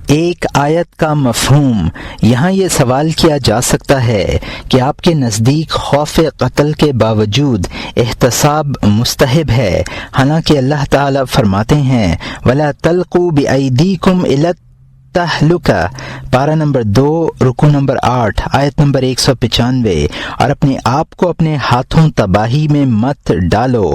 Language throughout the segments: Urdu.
ایک آیت کا مفہوم۔ یہاں یہ سوال کیا جا سکتا ہے کہ آپ کے نزدیک خوف قتل کے باوجود احتساب مستحب ہے، حالانکہ اللہ تعالیٰ فرماتے ہیں وَلَا تَلْقُوا بِأَيْدِيكُمْ إِلَى التَّهْلُكَةِ، پارہ نمبر 2 رکوع نمبر 8 آیت نمبر 195، اور اپنے آپ کو اپنے ہاتھوں تباہی میں مت ڈالو۔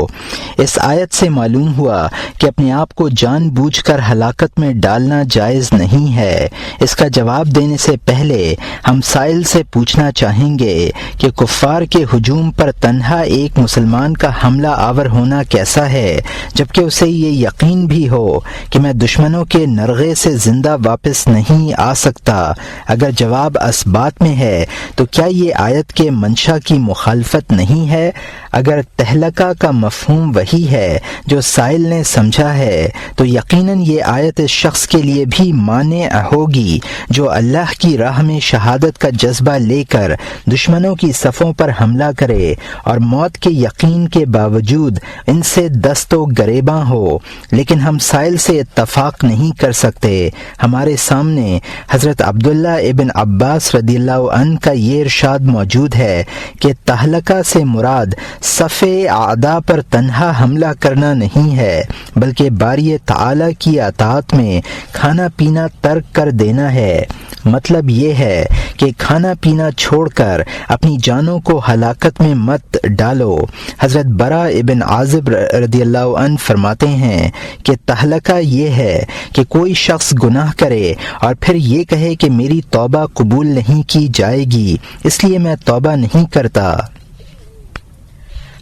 اس آیت سے معلوم ہوا کہ اپنے آپ کو جان بوجھ کر ہلاکت میں ڈالنا جائز نہیں ہے۔ اس کا جواب دینے سے پہلے ہم سائل سے پوچھنا چاہیں گے کہ کفار کے ہجوم پر تنہا ایک مسلمان کا حملہ آور ہونا کیسا ہے، جبکہ اسے یہ یقین بھی ہو کہ میں دشمنوں کے نرغے سے زندہ واپس نہیں آ سکتا؟ اگر جواب اسبات میں ہے تو کیا یہ آیت کے منشا کی مخالفت نہیں ہے؟ اگر تہلکہ کا مفہوم وہی ہے جو سائل نے سمجھا ہے تو یقیناً یہ آیت اس شخص کے لیے بھی مانع ہوگی جو اللہ کی راہ میں شہادت کا جذبہ لے کر دشمنوں کی صفوں پر حملہ کرے اور موت کے یقین کے باوجود ان سے دست و گریباں ہو۔ لیکن ہم سائل سے اتفاق نہیں کر سکتے۔ ہمارے سامنے حضرت عبداللہ ابن عباس رضی اللہ عنہ کا یہ ارشاد موجود ہے کہ تہلکہ سے مراد صف اعداء پر تنہا حملہ کرنا نہیں ہے، بلکہ باری تعالی کی اطاعت میں کھانا پینا ترک کر دینا ہے۔ مطلب یہ ہے کہ کھانا پینا چھوڑ کر اپنی جانوں کو ہلاکت میں مت ڈالو۔ حضرت برا ابن عازب رضی اللہ عنہ فرماتے ہیں کہ تہلکہ یہ ہے کہ کوئی شخص گناہ کرے اور پھر یہ کہے کہ میری توبہ قبول نہیں کی جائے گی، اس لیے میں توبہ نہیں کرتا۔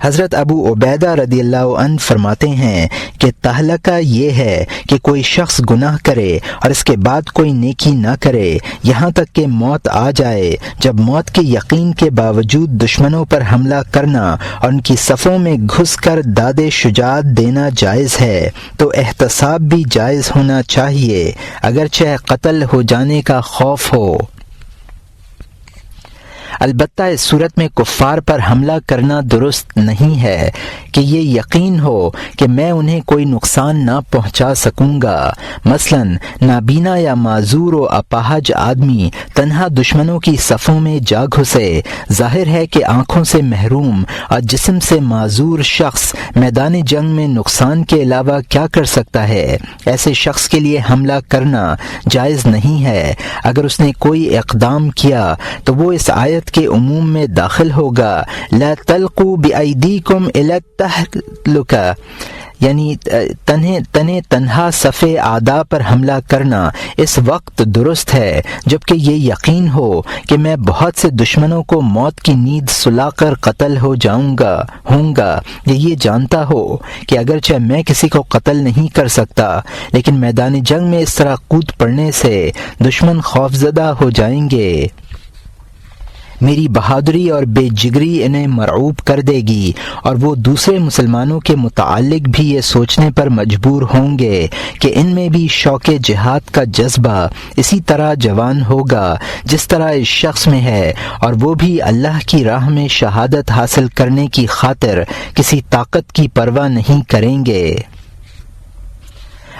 حضرت ابو عبیدہ رضی اللہ عنہ فرماتے ہیں کہ تہلکہ یہ ہے کہ کوئی شخص گناہ کرے اور اس کے بعد کوئی نیکی نہ کرے یہاں تک کہ موت آ جائے۔ جب موت کے یقین کے باوجود دشمنوں پر حملہ کرنا اور ان کی صفوں میں گھس کر داد شجاعت دینا جائز ہے تو احتساب بھی جائز ہونا چاہیے، اگرچہ قتل ہو جانے کا خوف ہو۔ البتہ اس صورت میں کفار پر حملہ کرنا درست نہیں ہے کہ یہ یقین ہو کہ میں انہیں کوئی نقصان نہ پہنچا سکوں گا۔ مثلا نابینا یا معذور و اپاہج آدمی تنہا دشمنوں کی صفوں میں جا گھسے۔ ظاہر ہے کہ آنکھوں سے محروم اور جسم سے معذور شخص میدان جنگ میں نقصان کے علاوہ کیا کر سکتا ہے؟ ایسے شخص کے لیے حملہ کرنا جائز نہیں ہے۔ اگر اس نے کوئی اقدام کیا تو وہ اس آیت کے عموم میں داخل ہوگا، لا تلقوا بأیدیکم الی التہلکہ، یعنی تنہا صف اعداء پر حملہ کرنا اس وقت درست ہے جبکہ یہ یقین ہو کہ میں بہت سے دشمنوں کو موت کی نیند سلا کر قتل ہوں گا، یا یہ جانتا ہو کہ اگرچہ میں کسی کو قتل نہیں کر سکتا لیکن میدان جنگ میں اس طرح کود پڑنے سے دشمن خوفزدہ ہو جائیں گے، میری بہادری اور بے جگری انہیں مرعوب کر دے گی، اور وہ دوسرے مسلمانوں کے متعلق بھی یہ سوچنے پر مجبور ہوں گے کہ ان میں بھی شوق جہاد کا جذبہ اسی طرح جوان ہوگا جس طرح اس شخص میں ہے، اور وہ بھی اللہ کی راہ میں شہادت حاصل کرنے کی خاطر کسی طاقت کی پرواہ نہیں کریں گے۔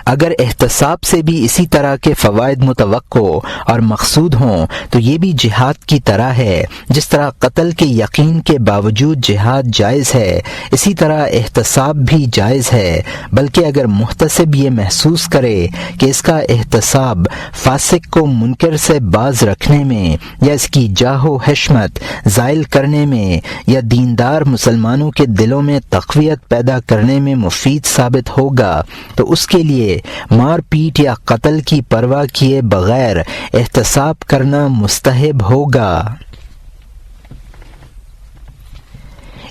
اگر احتساب سے بھی اسی طرح کے فوائد متوقع اور مقصود ہوں تو یہ بھی جہاد کی طرح ہے۔ جس طرح قتل کے یقین کے باوجود جہاد جائز ہے، اسی طرح احتساب بھی جائز ہے، بلکہ اگر محتسب یہ محسوس کرے کہ اس کا احتساب فاسق کو منکر سے باز رکھنے میں یا اس کی جاہ و حشمت زائل کرنے میں یا دیندار مسلمانوں کے دلوں میں تقویت پیدا کرنے میں مفید ثابت ہوگا تو اس کے لیے مار پیٹ یا قتل کی پرواہ کیے بغیر احتساب کرنا مستحب ہوگا۔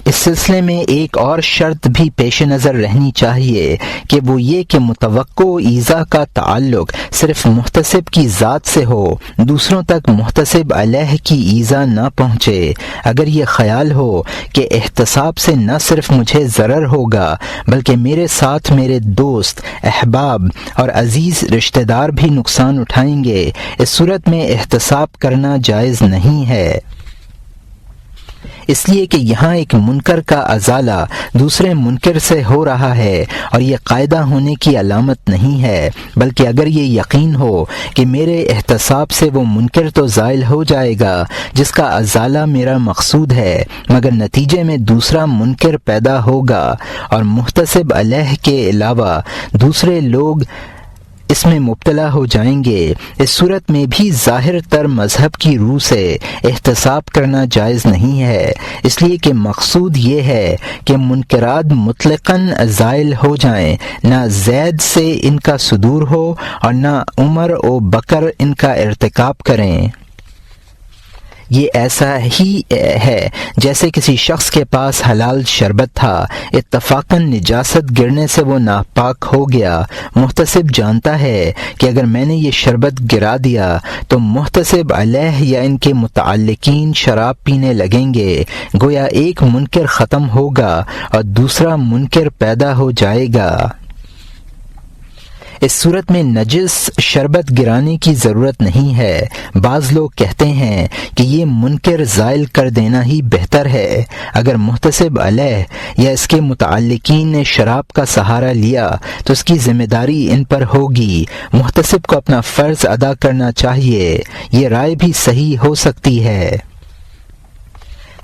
اس سلسلے میں ایک اور شرط بھی پیش نظر رہنی چاہیے کہ وہ یہ کہ متوقع ایذا کا تعلق صرف محتسب کی ذات سے ہو، دوسروں تک محتسب علیہ کی ایذا نہ پہنچے۔ اگر یہ خیال ہو کہ احتساب سے نہ صرف مجھے ضرر ہوگا بلکہ میرے ساتھ میرے دوست، احباب اور عزیز رشتہ دار بھی نقصان اٹھائیں گے، اس صورت میں احتساب کرنا جائز نہیں ہے۔ اس لیے کہ یہاں ایک منکر کا ازالہ دوسرے منکر سے ہو رہا ہے، اور یہ قاعدہ ہونے کی علامت نہیں ہے، بلکہ اگر یہ یقین ہو کہ میرے احتساب سے وہ منکر تو زائل ہو جائے گا جس کا ازالہ میرا مقصود ہے، مگر نتیجے میں دوسرا منکر پیدا ہوگا اور محتسب علیہ کے علاوہ دوسرے لوگ اس میں مبتلا ہو جائیں گے، اس صورت میں بھی ظاہر تر مذہب کی روح سے احتساب کرنا جائز نہیں ہے، اس لیے کہ مقصود یہ ہے کہ منکرات مطلقاً زائل ہو جائیں، نہ زید سے ان کا صدور ہو اور نہ عمر و بکر ان کا ارتکاب کریں۔ یہ ایسا ہی ہے جیسے کسی شخص کے پاس حلال شربت تھا، اتفاقاً نجاست گرنے سے وہ ناپاک ہو گیا، محتسب جانتا ہے کہ اگر میں نے یہ شربت گرا دیا تو محتسب علیہ یا ان کے متعلقین شراب پینے لگیں گے، گویا ایک منکر ختم ہوگا اور دوسرا منکر پیدا ہو جائے گا۔ اس صورت میں نجس شربت گرانے کی ضرورت نہیں ہے۔ بعض لوگ کہتے ہیں کہ یہ منکر زائل کر دینا ہی بہتر ہے۔ اگر محتسب علیہ یا اس کے متعلقین نے شراب کا سہارا لیا تو اس کی ذمہ داری ان پر ہوگی، محتسب کو اپنا فرض ادا کرنا چاہیے۔ یہ رائے بھی صحیح ہو سکتی ہے۔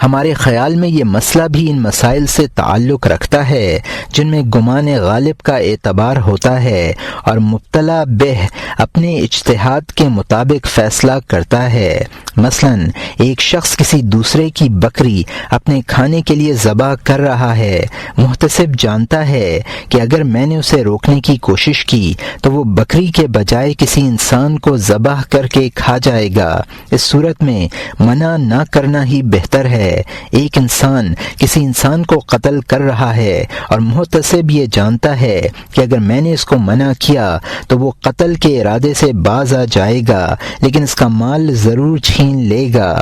ہمارے خیال میں یہ مسئلہ بھی ان مسائل سے تعلق رکھتا ہے جن میں گمان غالب کا اعتبار ہوتا ہے اور مبتلا بہ اپنے اجتہاد کے مطابق فیصلہ کرتا ہے۔ مثلا ایک شخص کسی دوسرے کی بکری اپنے کھانے کے لیے ذبح کر رہا ہے، محتسب جانتا ہے کہ اگر میں نے اسے روکنے کی کوشش کی تو وہ بکری کے بجائے کسی انسان کو ذبح کر کے کھا جائے گا۔ اس صورت میں منع نہ کرنا ہی بہتر ہے۔ ایک انسان کسی انسان کو قتل کر رہا ہے اور محتسب یہ جانتا ہے کہ اگر میں نے اس کو منع کیا تو وہ قتل کے ارادے سے باز آ جائے گا لیکن اس کا مال ضرور چھین لے گا۔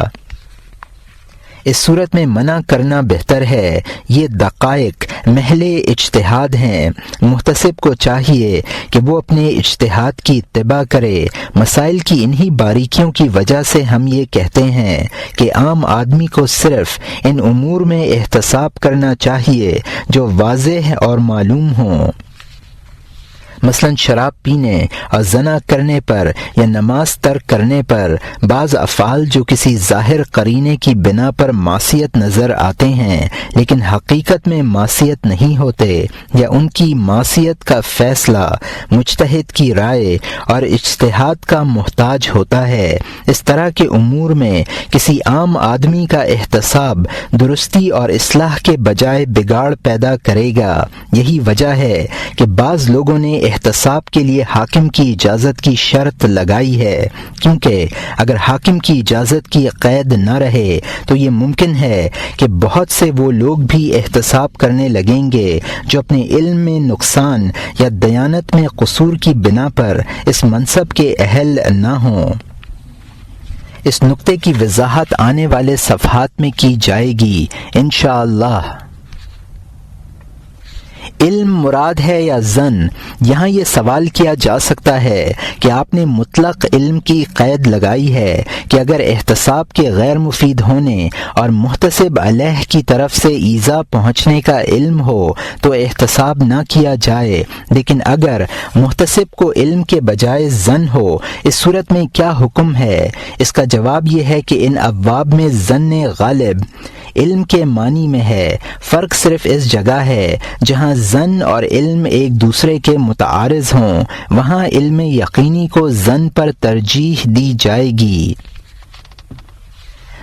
اس صورت میں منع کرنا بہتر ہے۔ یہ دقائق محل اجتہاد ہیں، محتسب کو چاہیے کہ وہ اپنے اجتہاد کی اتباع کرے۔ مسائل کی انہی باریکیوں کی وجہ سے ہم یہ کہتے ہیں کہ عام آدمی کو صرف ان امور میں احتساب کرنا چاہیے جو واضح اور معلوم ہوں۔ مثلا شراب پینے اور زنا کرنے پر یا نماز ترک کرنے پر بعض افعال جو کسی ظاہر قرینے کی بنا پر معصیت نظر آتے ہیں لیکن حقیقت میں معصیت نہیں ہوتے، یا ان کی معصیت کا فیصلہ مجتہد کی رائے اور اجتہاد کا محتاج ہوتا ہے۔ اس طرح کے امور میں کسی عام آدمی کا احتساب درستی اور اصلاح کے بجائے بگاڑ پیدا کرے گا۔ یہی وجہ ہے کہ بعض لوگوں نے احتساب کے لیے حاکم کی اجازت کی شرط لگائی ہے، کیونکہ اگر حاکم کی اجازت کی قید نہ رہے تو یہ ممکن ہے کہ بہت سے وہ لوگ بھی احتساب کرنے لگیں گے جو اپنے علم میں نقصان یا دیانت میں قصور کی بنا پر اس منصب کے اہل نہ ہوں۔ اس نقطے کی وضاحت آنے والے صفحات میں کی جائے گی انشاءاللہ۔ علم مراد ہے یا ظن؟ یہاں یہ سوال کیا جا سکتا ہے کہ آپ نے مطلق علم کی قید لگائی ہے کہ اگر احتساب کے غیر مفید ہونے اور محتسب علیہ کی طرف سے ایذا پہنچنے کا علم ہو تو احتساب نہ کیا جائے، لیکن اگر محتسب کو علم کے بجائے ظن ہو اس صورت میں کیا حکم ہے؟ اس کا جواب یہ ہے کہ ان ابواب میں ظن غالب علم کے معنی میں ہے۔ فرق صرف اس جگہ ہے جہاں ظن اور علم ایک دوسرے کے متعارض ہوں، وہاں علم یقینی کو ظن پر ترجیح دی جائے گی۔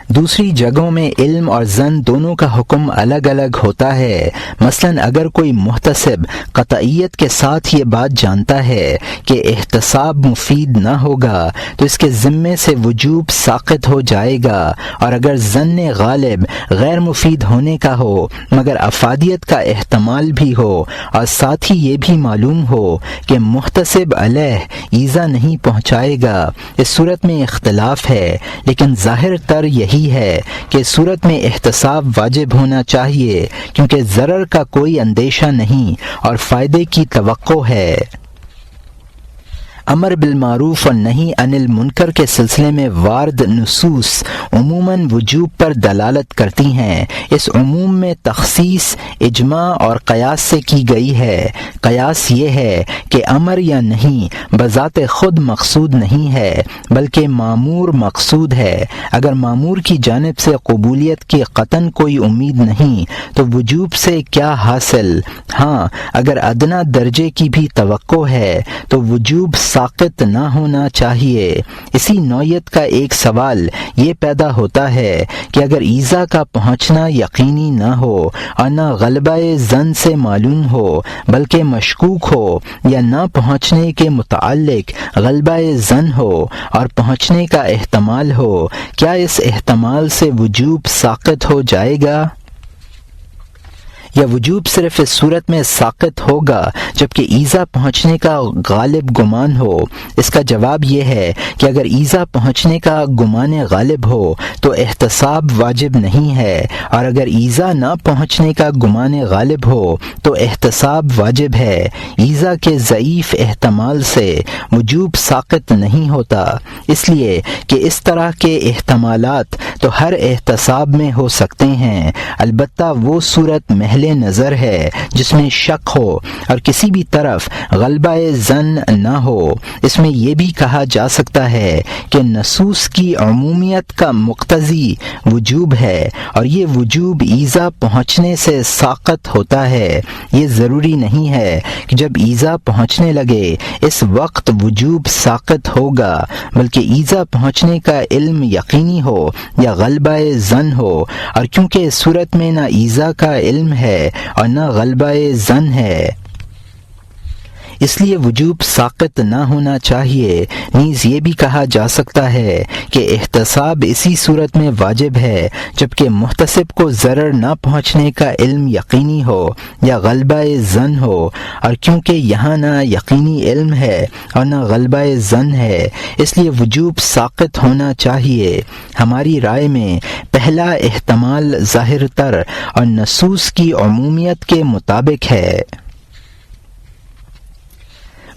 دوسری جگہوں میں علم اور ظن دونوں کا حکم الگ الگ ہوتا ہے۔ مثلا اگر کوئی محتسب قطعیت کے ساتھ یہ بات جانتا ہے کہ احتساب مفید نہ ہوگا تو اس کے ذمے سے وجوب ساقط ہو جائے گا، اور اگر ظن غالب غیر مفید ہونے کا ہو مگر افادیت کا احتمال بھی ہو اور ساتھ ہی یہ بھی معلوم ہو کہ محتسب علیہ ایذا نہیں پہنچائے گا، اس صورت میں اختلاف ہے، لیکن ظاہر تر یہی ہے کہ صورت میں احتساب واجب ہونا چاہیے کیونکہ ضرر کا کوئی اندیشہ نہیں اور فائدے کی توقع ہے۔ امر بالمعروف اور نہی عن المنکر کے سلسلے میں وارد نصوص عموماً وجوب پر دلالت کرتی ہیں۔ اس عموم میں تخصیص اجماع اور قیاس سے کی گئی ہے۔ قیاس یہ ہے کہ امر یا نہیں بذات خود مقصود نہیں ہے بلکہ مامور مقصود ہے۔ اگر مامور کی جانب سے قبولیت کی قطعاً کوئی امید نہیں تو وجوب سے کیا حاصل؟ ہاں، اگر ادنیٰ درجے کی بھی توقع ہے تو وجوب ساقط نہ ہونا چاہیے۔ اسی نوعیت کا ایک سوال یہ پیدا ہوتا ہے کہ اگر ایذا کا پہنچنا یقینی نہ ہو اور نہ غلبہ ظن سے معلوم ہو بلکہ مشکوک ہو یا نہ پہنچنے کے متعلق غلبہ ظن ہو اور پہنچنے کا احتمال ہو، کیا اس احتمال سے وجوب ساقط ہو جائے گا؟ یا وجوب صرف اس صورت میں ساقط ہوگا جبکہ ایذا پہنچنے کا غالب گمان ہو؟ اس کا جواب یہ ہے کہ اگر ایذا پہنچنے کا گمان غالب ہو تو احتساب واجب نہیں ہے، اور اگر ایذا نہ پہنچنے کا گمان غالب ہو تو احتساب واجب ہے۔ ایذا کے ضعیف احتمال سے وجوب ساقط نہیں ہوتا، اس لیے کہ اس طرح کے احتمالات تو ہر احتساب میں ہو سکتے ہیں، البتہ وہ صورت محل نظر ہے جس میں شک ہو اور کسی بھی طرف غلبہ ظن نہ ہو۔ اس میں یہ بھی کہا جا سکتا ہے کہ نصوص کی عمومیت کا مقتضی وجوب ہے اور یہ وجوب ایذا پہنچنے سے ساقط ہوتا ہے۔ یہ ضروری نہیں ہے کہ جب ایذا پہنچنے لگے اس وقت وجوب ساقط ہوگا، بلکہ ایذا پہنچنے کا علم یقینی ہو یا غلبہ ظن ہو، اور کیونکہ اس صورت میں نہ ایذا کا علم ہے اور نہ غلبہ ظن ہے اس لیے وجوب ساقط نہ ہونا چاہیے۔ نیز یہ بھی کہا جا سکتا ہے کہ احتساب اسی صورت میں واجب ہے جبکہ محتسب کو ضرر نہ پہنچنے کا علم یقینی ہو یا غلبہ ظن ہو، اور کیونکہ یہاں نہ یقینی علم ہے اور نہ غلبہ ظن ہے اس لیے وجوب ساقط ہونا چاہیے۔ ہماری رائے میں پہلا احتمال ظاہر تر اور نصوص کی عمومیت کے مطابق ہے۔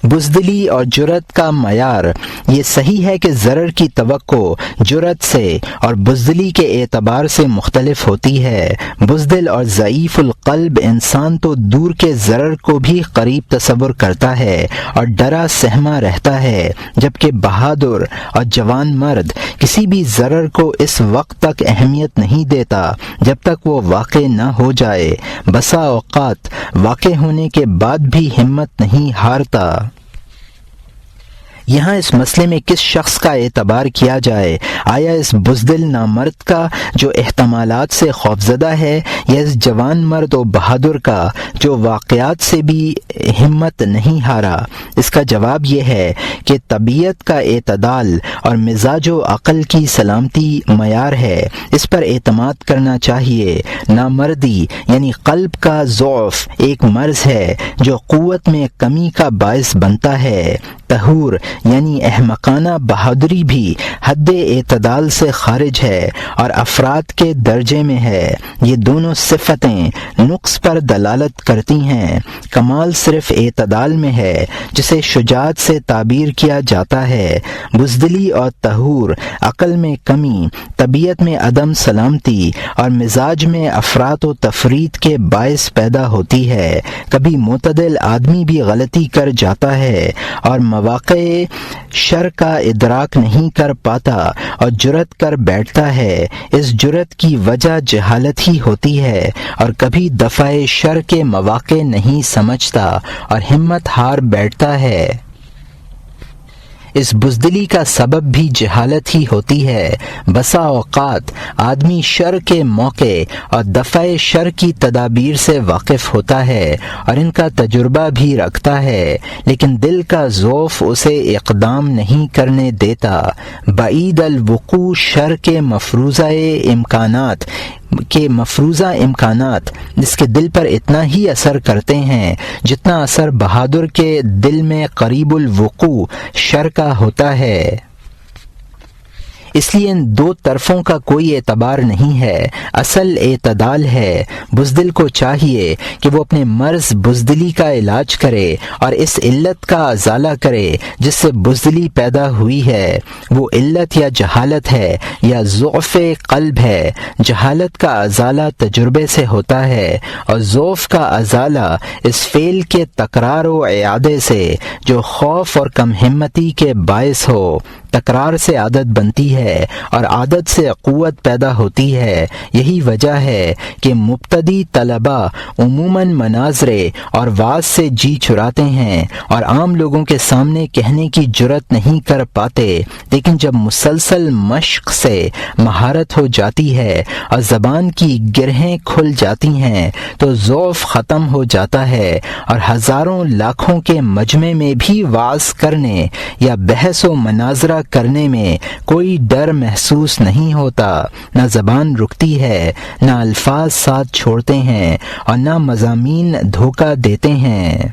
بزدلی اور جرأت کا معیار یہ صحیح ہے کہ ضرر کی توقع جرأت سے اور بزدلی کے اعتبار سے مختلف ہوتی ہے۔ بزدل اور ضعیف القلب انسان تو دور کے ضرر کو بھی قریب تصور کرتا ہے اور ڈرا سہما رہتا ہے، جبکہ بہادر اور جوان مرد کسی بھی ضرر کو اس وقت تک اہمیت نہیں دیتا جب تک وہ واقع نہ ہو جائے، بسا اوقات واقع ہونے کے بعد بھی ہمت نہیں ہارتا۔ یہاں اس مسئلے میں کس شخص کا اعتبار کیا جائے؟ آیا اس بزدل نامرد کا جو احتمالات سے خوفزدہ ہے، یا اس جوان مرد و بہادر کا جو واقعات سے بھی ہمت نہیں ہارا؟ اس کا جواب یہ ہے کہ طبیعت کا اعتدال اور مزاج و عقل کی سلامتی معیار ہے، اس پر اعتماد کرنا چاہیے۔ نامردی یعنی قلب کا ضعف ایک مرض ہے جو قوت میں کمی کا باعث بنتا ہے۔ طہور یعنی احمقانہ بہادری بھی حد اعتدال سے خارج ہے اور افراد کے درجے میں ہے۔ یہ دونوں صفتیں نقص پر دلالت کرتی ہیں۔ کمال صرف اعتدال میں ہے جسے شجاعت سے تعبیر کیا جاتا ہے۔ بزدلی اور طہور عقل میں کمی، طبیعت میں عدم سلامتی اور مزاج میں افراط و تفریط کے باعث پیدا ہوتی ہے۔ کبھی معتدل آدمی بھی غلطی کر جاتا ہے اور مواقع شر کا ادراک نہیں کر پاتا اور جرأت کر بیٹھتا ہے۔ اس جرأت کی وجہ جہالت ہی ہوتی ہے، اور کبھی دفع شر کے مواقع نہیں سمجھتا اور ہمت ہار بیٹھتا ہے۔ اس بزدلی کا سبب بھی جہالت ہی ہوتی ہے۔ بسا اوقات آدمی شر کے موقع اور دفع شر کی تدابیر سے واقف ہوتا ہے اور ان کا تجربہ بھی رکھتا ہے، لیکن دل کا ضعف اسے اقدام نہیں کرنے دیتا۔ بعید الوقوع شر کے مفروضہ امکانات اس کے دل پر اتنا ہی اثر کرتے ہیں جتنا اثر بہادر کے دل میں قریب الوقوع شر کا ہوتا ہے۔ اس لیے ان دو طرفوں کا کوئی اعتبار نہیں ہے، اصل اعتدال ہے۔ بزدل کو چاہیے کہ وہ اپنے مرض بزدلی کا علاج کرے اور اس علت کا ازالہ کرے جس سے بزدلی پیدا ہوئی ہے۔ وہ علت یا جہالت ہے یا ضعف قلب ہے۔ جہالت کا ازالہ تجربے سے ہوتا ہے اور ضعف کا ازالہ اس فعل کے تکرار و اعادے سے جو خوف اور کم ہمتی کے باعث ہو۔ تکرار سے عادت بنتی ہے اور عادت سے قوت پیدا ہوتی ہے۔ یہی وجہ ہے کہ مبتدی طلباء عموماً مناظرے اور وعظ سے جی چراتے ہیں اور عام لوگوں کے سامنے کہنے کی جرت نہیں کر پاتے، لیکن جب مسلسل مشق سے مہارت ہو جاتی ہے اور زبان کی گرہیں کھل جاتی ہیں تو ضعف ختم ہو جاتا ہے اور ہزاروں لاکھوں کے مجمع میں بھی وعظ کرنے یا بحث و مناظرہ کرنے میں کوئی ڈر محسوس نہیں ہوتا، نہ زبان رکتی ہے، نہ الفاظ ساتھ چھوڑتے ہیں اور نہ مضامین دھوکہ دیتے ہیں۔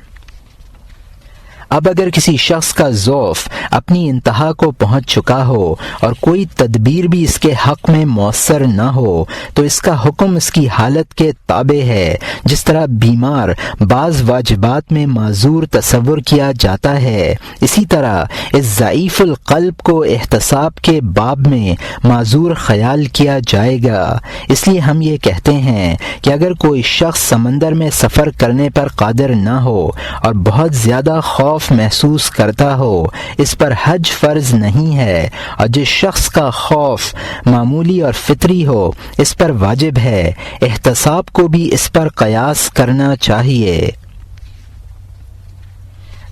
اب اگر کسی شخص کا ضعف اپنی انتہا کو پہنچ چکا ہو اور کوئی تدبیر بھی اس کے حق میں مؤثر نہ ہو تو اس کا حکم اس کی حالت کے تابع ہے۔ جس طرح بیمار بعض واجبات میں معذور تصور کیا جاتا ہے، اسی طرح اس ضعیف القلب کو احتساب کے باب میں معذور خیال کیا جائے گا۔ اس لیے ہم یہ کہتے ہیں کہ اگر کوئی شخص سمندر میں سفر کرنے پر قادر نہ ہو اور بہت زیادہ خوف محسوس کرتا ہو، اس پر حج فرض نہیں ہے، اور جس شخص کا خوف معمولی اور فطری ہو اس پر واجب ہے۔ احتساب کو بھی اس پر قیاس کرنا چاہیے۔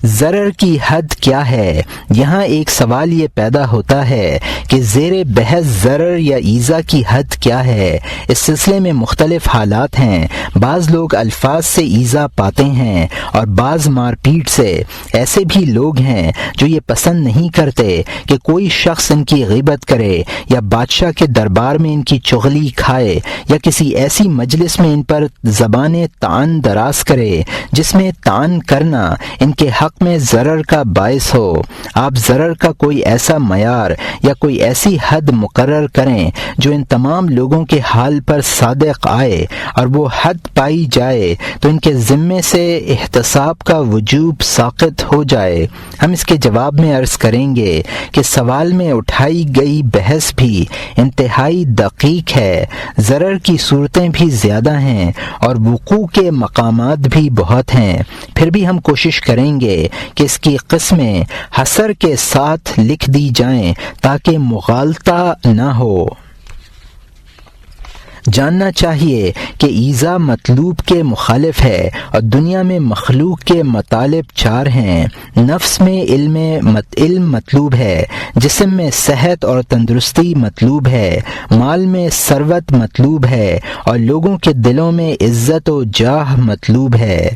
ضرر کی حد کیا ہے؟ یہاں ایک سوال یہ پیدا ہوتا ہے کہ زیر بحث ضرر یا ایذا کی حد کیا ہے؟ اس سلسلے میں مختلف حالات ہیں۔ بعض لوگ الفاظ سے ایذا پاتے ہیں اور بعض مار پیٹ سے۔ ایسے بھی لوگ ہیں جو یہ پسند نہیں کرتے کہ کوئی شخص ان کی غیبت کرے یا بادشاہ کے دربار میں ان کی چغلی کھائے یا کسی ایسی مجلس میں ان پر زبان طعن دراز کرے جس میں طعن کرنا ان کے حق میں ضرر کا باعث ہو۔ آپ ضرر کا کوئی ایسا معیار یا کوئی ایسی حد مقرر کریں جو ان تمام لوگوں کے حال پر صادق آئے، اور وہ حد پائی جائے تو ان کے ذمے سے احتساب کا وجوب ساقط ہو جائے۔ ہم اس کے جواب میں عرض کریں گے کہ سوال میں اٹھائی گئی بحث بھی انتہائی دقیق ہے۔ ضرر کی صورتیں بھی زیادہ ہیں اور وقوع کے مقامات بھی بہت ہیں۔ پھر بھی ہم کوشش کریں گے کہ اس کی قسمیں حصر کے ساتھ لکھ دی جائیں تاکہ مغالطہ نہ ہو۔ جاننا چاہیے کہ ایذا مطلوب کے مخالف ہے اور دنیا میں مخلوق کے مطالب چار ہیں۔ نفس میں علم مطلوب ہے، جسم میں صحت اور تندرستی مطلوب ہے، مال میں ثروت مطلوب ہے اور لوگوں کے دلوں میں عزت و جاہ مطلوب ہے۔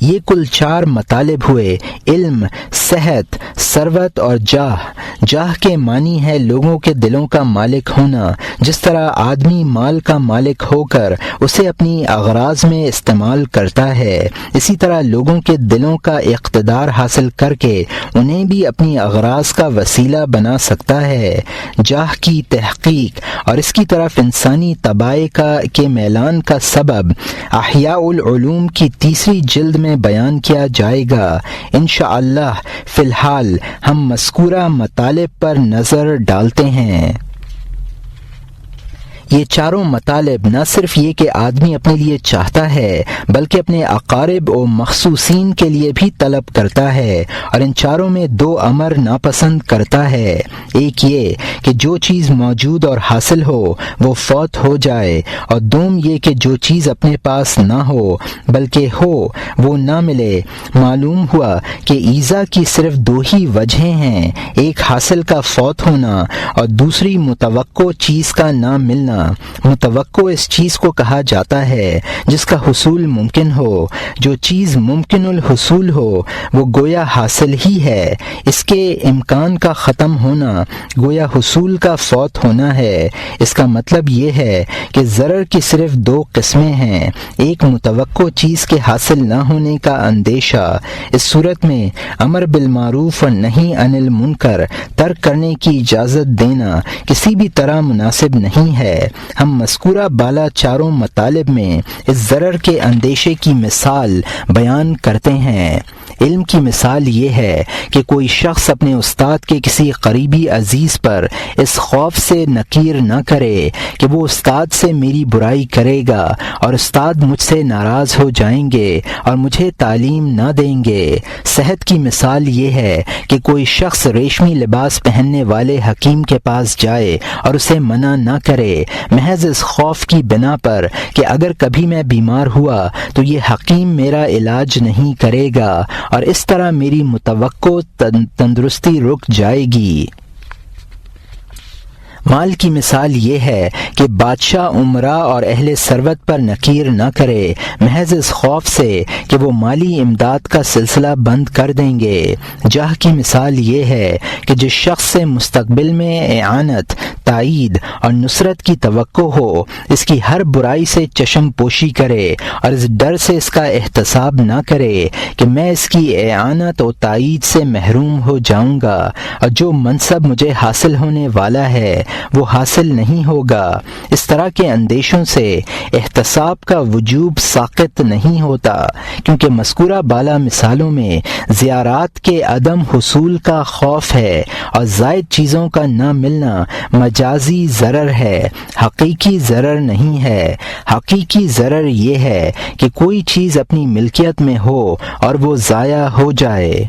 یہ کل چار مطالب ہوئے: علم، صحت، ثروت اور جاہ۔ جاہ کے معنی ہے لوگوں کے دلوں کا مالک ہونا۔ جس طرح آدمی مال کا مالک ہو کر اسے اپنی اغراض میں استعمال کرتا ہے، اسی طرح لوگوں کے دلوں کا اقتدار حاصل کر کے انہیں بھی اپنی اغراض کا وسیلہ بنا سکتا ہے۔ جاہ کی تحقیق اور اس کی طرف انسانی طبائع کے میلان کا سبب احیاء العلوم کی تیسری جلد میں بیان کیا جائے گا۔ انشاءاللہ فی الحال ہم مذکورہ مطالب پر نظر ڈالتے ہیں۔ یہ چاروں مطالب نہ صرف یہ کہ آدمی اپنے لیے چاہتا ہے بلکہ اپنے اقارب و مخصوصین کے لیے بھی طلب کرتا ہے، اور ان چاروں میں دو امر ناپسند کرتا ہے۔ ایک یہ کہ جو چیز موجود اور حاصل ہو وہ فوت ہو جائے، اور دوم یہ کہ جو چیز اپنے پاس نہ ہو بلکہ ہو وہ نہ ملے۔ معلوم ہوا کہ ایذا کی صرف دو ہی وجہیں ہیں، ایک حاصل کا فوت ہونا اور دوسری متوقع چیز کا نہ ملنا۔ ہونا۔ متوقع اس چیز کو کہا جاتا ہے جس کا حصول ممکن ہو۔ جو چیز ممکن الحصول ہو وہ گویا حاصل ہی ہے، اس کے امکان کا ختم ہونا گویا حصول کا فوت ہونا ہے۔ اس کا مطلب یہ ہے کہ ضرر کی صرف دو قسمیں ہیں، ایک متوقع چیز کے حاصل نہ ہونے کا اندیشہ۔ اس صورت میں امر بالمعروف اور نہی عن المنکر ترک کرنے کی اجازت دینا کسی بھی طرح مناسب نہیں ہے۔ ہم مذکورہ بالا چاروں مطالب میں اس ضرر کے اندیشے کی مثال بیان کرتے ہیں۔ علم کی مثال یہ ہے کہ کوئی شخص اپنے استاد کے کسی قریبی عزیز پر اس خوف سے نکیر نہ کرے کہ وہ استاد سے میری برائی کرے گا اور استاد مجھ سے ناراض ہو جائیں گے اور مجھے تعلیم نہ دیں گے۔ صحت کی مثال یہ ہے کہ کوئی شخص ریشمی لباس پہننے والے حکیم کے پاس جائے اور اسے منع نہ کرے محض اس خوف کی بنا پر کہ اگر کبھی میں بیمار ہوا تو یہ حکیم میرا علاج نہیں کرے گا اور اس طرح میری متوقع تندرستی رک جائے گی۔ مال کی مثال یہ ہے کہ بادشاہ عمراء اور اہل ثروت پر نکیر نہ کرے محض اس خوف سے کہ وہ مالی امداد کا سلسلہ بند کر دیں گے۔ جاہ کی مثال یہ ہے کہ جس شخص سے مستقبل میں اعانت، تائید اور نصرت کی توقع ہو اس کی ہر برائی سے چشم پوشی کرے اور اس ڈر سے اس کا احتساب نہ کرے کہ میں اس کی اعانت و تائید سے محروم ہو جاؤں گا اور جو منصب مجھے حاصل ہونے والا ہے وہ حاصل نہیں ہوگا۔ اس طرح کے اندیشوں سے احتساب کا وجوب ساقط نہیں ہوتا، کیونکہ مذکورہ بالا مثالوں میں زیارات کے عدم حصول کا خوف ہے اور زائد چیزوں کا نہ ملنا مجازی ضرر ہے، حقیقی ضرر نہیں ہے۔ حقیقی ضرر یہ ہے کہ کوئی چیز اپنی ملکیت میں ہو اور وہ ضائع ہو جائے۔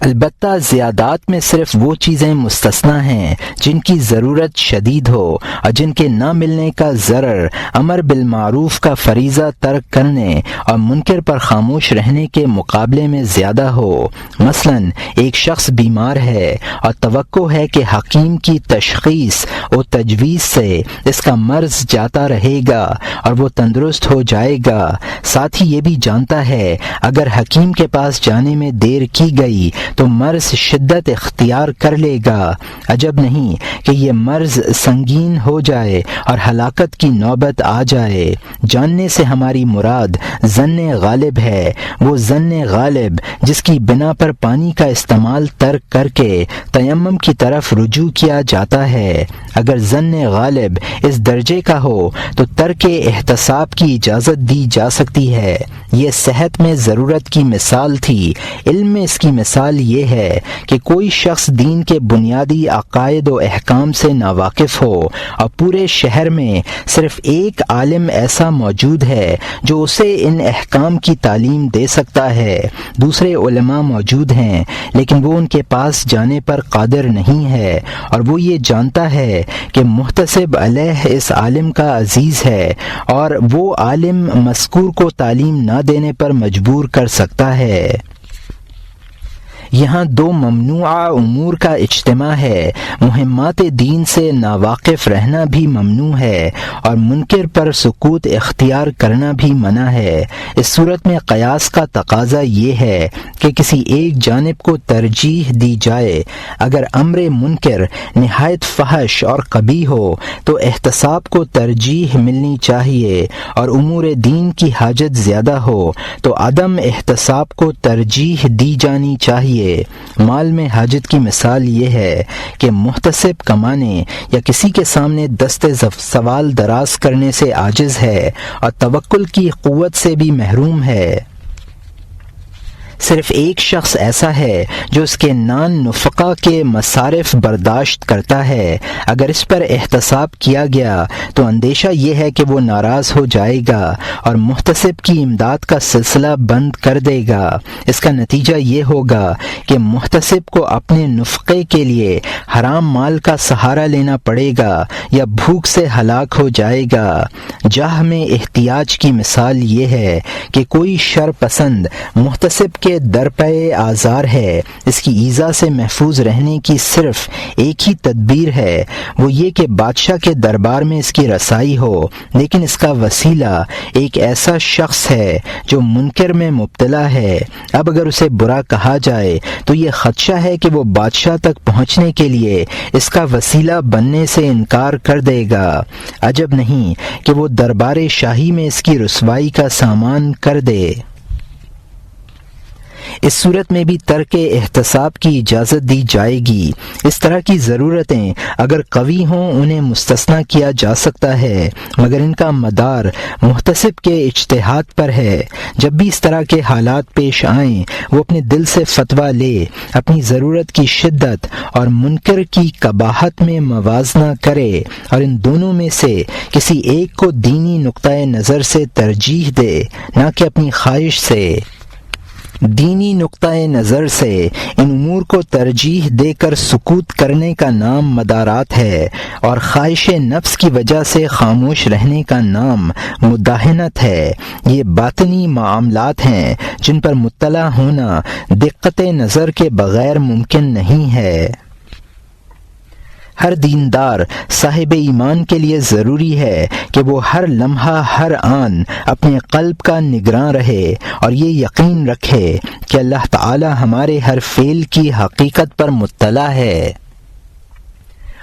البتہ زیادات میں صرف وہ چیزیں مستثنی ہیں جن کی ضرورت شدید ہو اور جن کے نہ ملنے کا ضرر امر بالمعروف کا فریضہ ترک کرنے اور منکر پر خاموش رہنے کے مقابلے میں زیادہ ہو۔ مثلا ایک شخص بیمار ہے اور توقع ہے کہ حکیم کی تشخیص و تجویز سے اس کا مرض جاتا رہے گا اور وہ تندرست ہو جائے گا، ساتھ ہی یہ بھی جانتا ہے اگر حکیم کے پاس جانے میں دیر کی گئی تو مرض شدت اختیار کر لے گا۔ عجب نہیں کہ یہ مرض سنگین ہو جائے اور ہلاکت کی نوبت آ جائے۔ جاننے سے ہماری مراد ظن غالب ہے، وہ ظن غالب جس کی بنا پر پانی کا استعمال ترک کر کے تیمم کی طرف رجوع کیا جاتا ہے۔ اگر ظن غالب اس درجے کا ہو تو ترک احتساب کی اجازت دی جا سکتی ہے۔ یہ صحت میں ضرورت کی مثال تھی۔ علم میں اس کی مثال یہ ہے کہ کوئی شخص دین کے بنیادی عقائد و احکام سے ناواقف ہو اور پورے شہر میں صرف ایک عالم ایسا موجود ہے جو اسے ان احکام کی تعلیم دے سکتا ہے، دوسرے علماء موجود ہیں لیکن وہ ان کے پاس جانے پر قادر نہیں ہے، اور وہ یہ جانتا ہے کہ محتسب علیہ اس عالم کا عزیز ہے اور وہ عالم مذکور کو تعلیم نہ دینے پر مجبور کر سکتا ہے۔ یہاں دو ممنوعہ امور کا اجتماع ہے، مہمات دین سے ناواقف رہنا بھی ممنوع ہے اور منکر پر سکوت اختیار کرنا بھی منع ہے۔ اس صورت میں قیاس کا تقاضا یہ ہے کہ کسی ایک جانب کو ترجیح دی جائے۔ اگر امر منکر نہایت فحش اور قبیح ہو تو احتساب کو ترجیح ملنی چاہیے، اور امور دین کی حاجت زیادہ ہو تو عدم احتساب کو ترجیح دی جانی چاہیے۔ مال میں حاجت کی مثال یہ ہے کہ محتسب کمانے یا کسی کے سامنے دست سوال دراز کرنے سے عاجز ہے اور توکل کی قوت سے بھی محروم ہے۔ صرف ایک شخص ایسا ہے جو اس کے نان نفقہ کے مصارف برداشت کرتا ہے۔ اگر اس پر احتساب کیا گیا تو اندیشہ یہ ہے کہ وہ ناراض ہو جائے گا اور محتسب کی امداد کا سلسلہ بند کر دے گا۔ اس کا نتیجہ یہ ہوگا کہ محتسب کو اپنے نفقے کے لیے حرام مال کا سہارا لینا پڑے گا یا بھوک سے ہلاک ہو جائے گا۔ جاہ میں احتیاج کی مثال یہ ہے کہ کوئی شر پسند محتسب کے کے درپے آزار ہے، اس کی ایذا سے محفوظ رہنے کی صرف ایک ہی تدبیر ہے، وہ یہ کہ بادشاہ کے دربار میں اس کی رسائی ہو، لیکن اس کا وسیلہ ایک ایسا شخص ہے جو منکر میں مبتلا ہے۔ اب اگر اسے برا کہا جائے تو یہ خدشہ ہے کہ وہ بادشاہ تک پہنچنے کے لیے اس کا وسیلہ بننے سے انکار کر دے گا۔ عجب نہیں کہ وہ دربار شاہی میں اس کی رسوائی کا سامان کر دے۔ اس صورت میں بھی ترک احتساب کی اجازت دی جائے گی۔ اس طرح کی ضرورتیں اگر قوی ہوں انہیں مستثنیٰ کیا جا سکتا ہے، مگر ان کا مدار محتسب کے اجتہاد پر ہے۔ جب بھی اس طرح کے حالات پیش آئیں وہ اپنے دل سے فتویٰ لے، اپنی ضرورت کی شدت اور منکر کی قباحت میں موازنہ کرے اور ان دونوں میں سے کسی ایک کو دینی نقطۂ نظر سے ترجیح دے، نہ کہ اپنی خواہش سے۔ دینی نقطۂ نظر سے ان امور کو ترجیح دے کر سکوت کرنے کا نام مدارات ہے، اور خواہش نفس کی وجہ سے خاموش رہنے کا نام مداہنت ہے۔ یہ باطنی معاملات ہیں جن پر مطلع ہونا دقت نظر کے بغیر ممکن نہیں ہے۔ ہر دیندار صاحب ایمان کے لیے ضروری ہے کہ وہ ہر لمحہ ہر آن اپنے قلب کا نگراں رہے اور یہ یقین رکھے کہ اللہ تعالی ہمارے ہر فعل کی حقیقت پر مطلع ہے،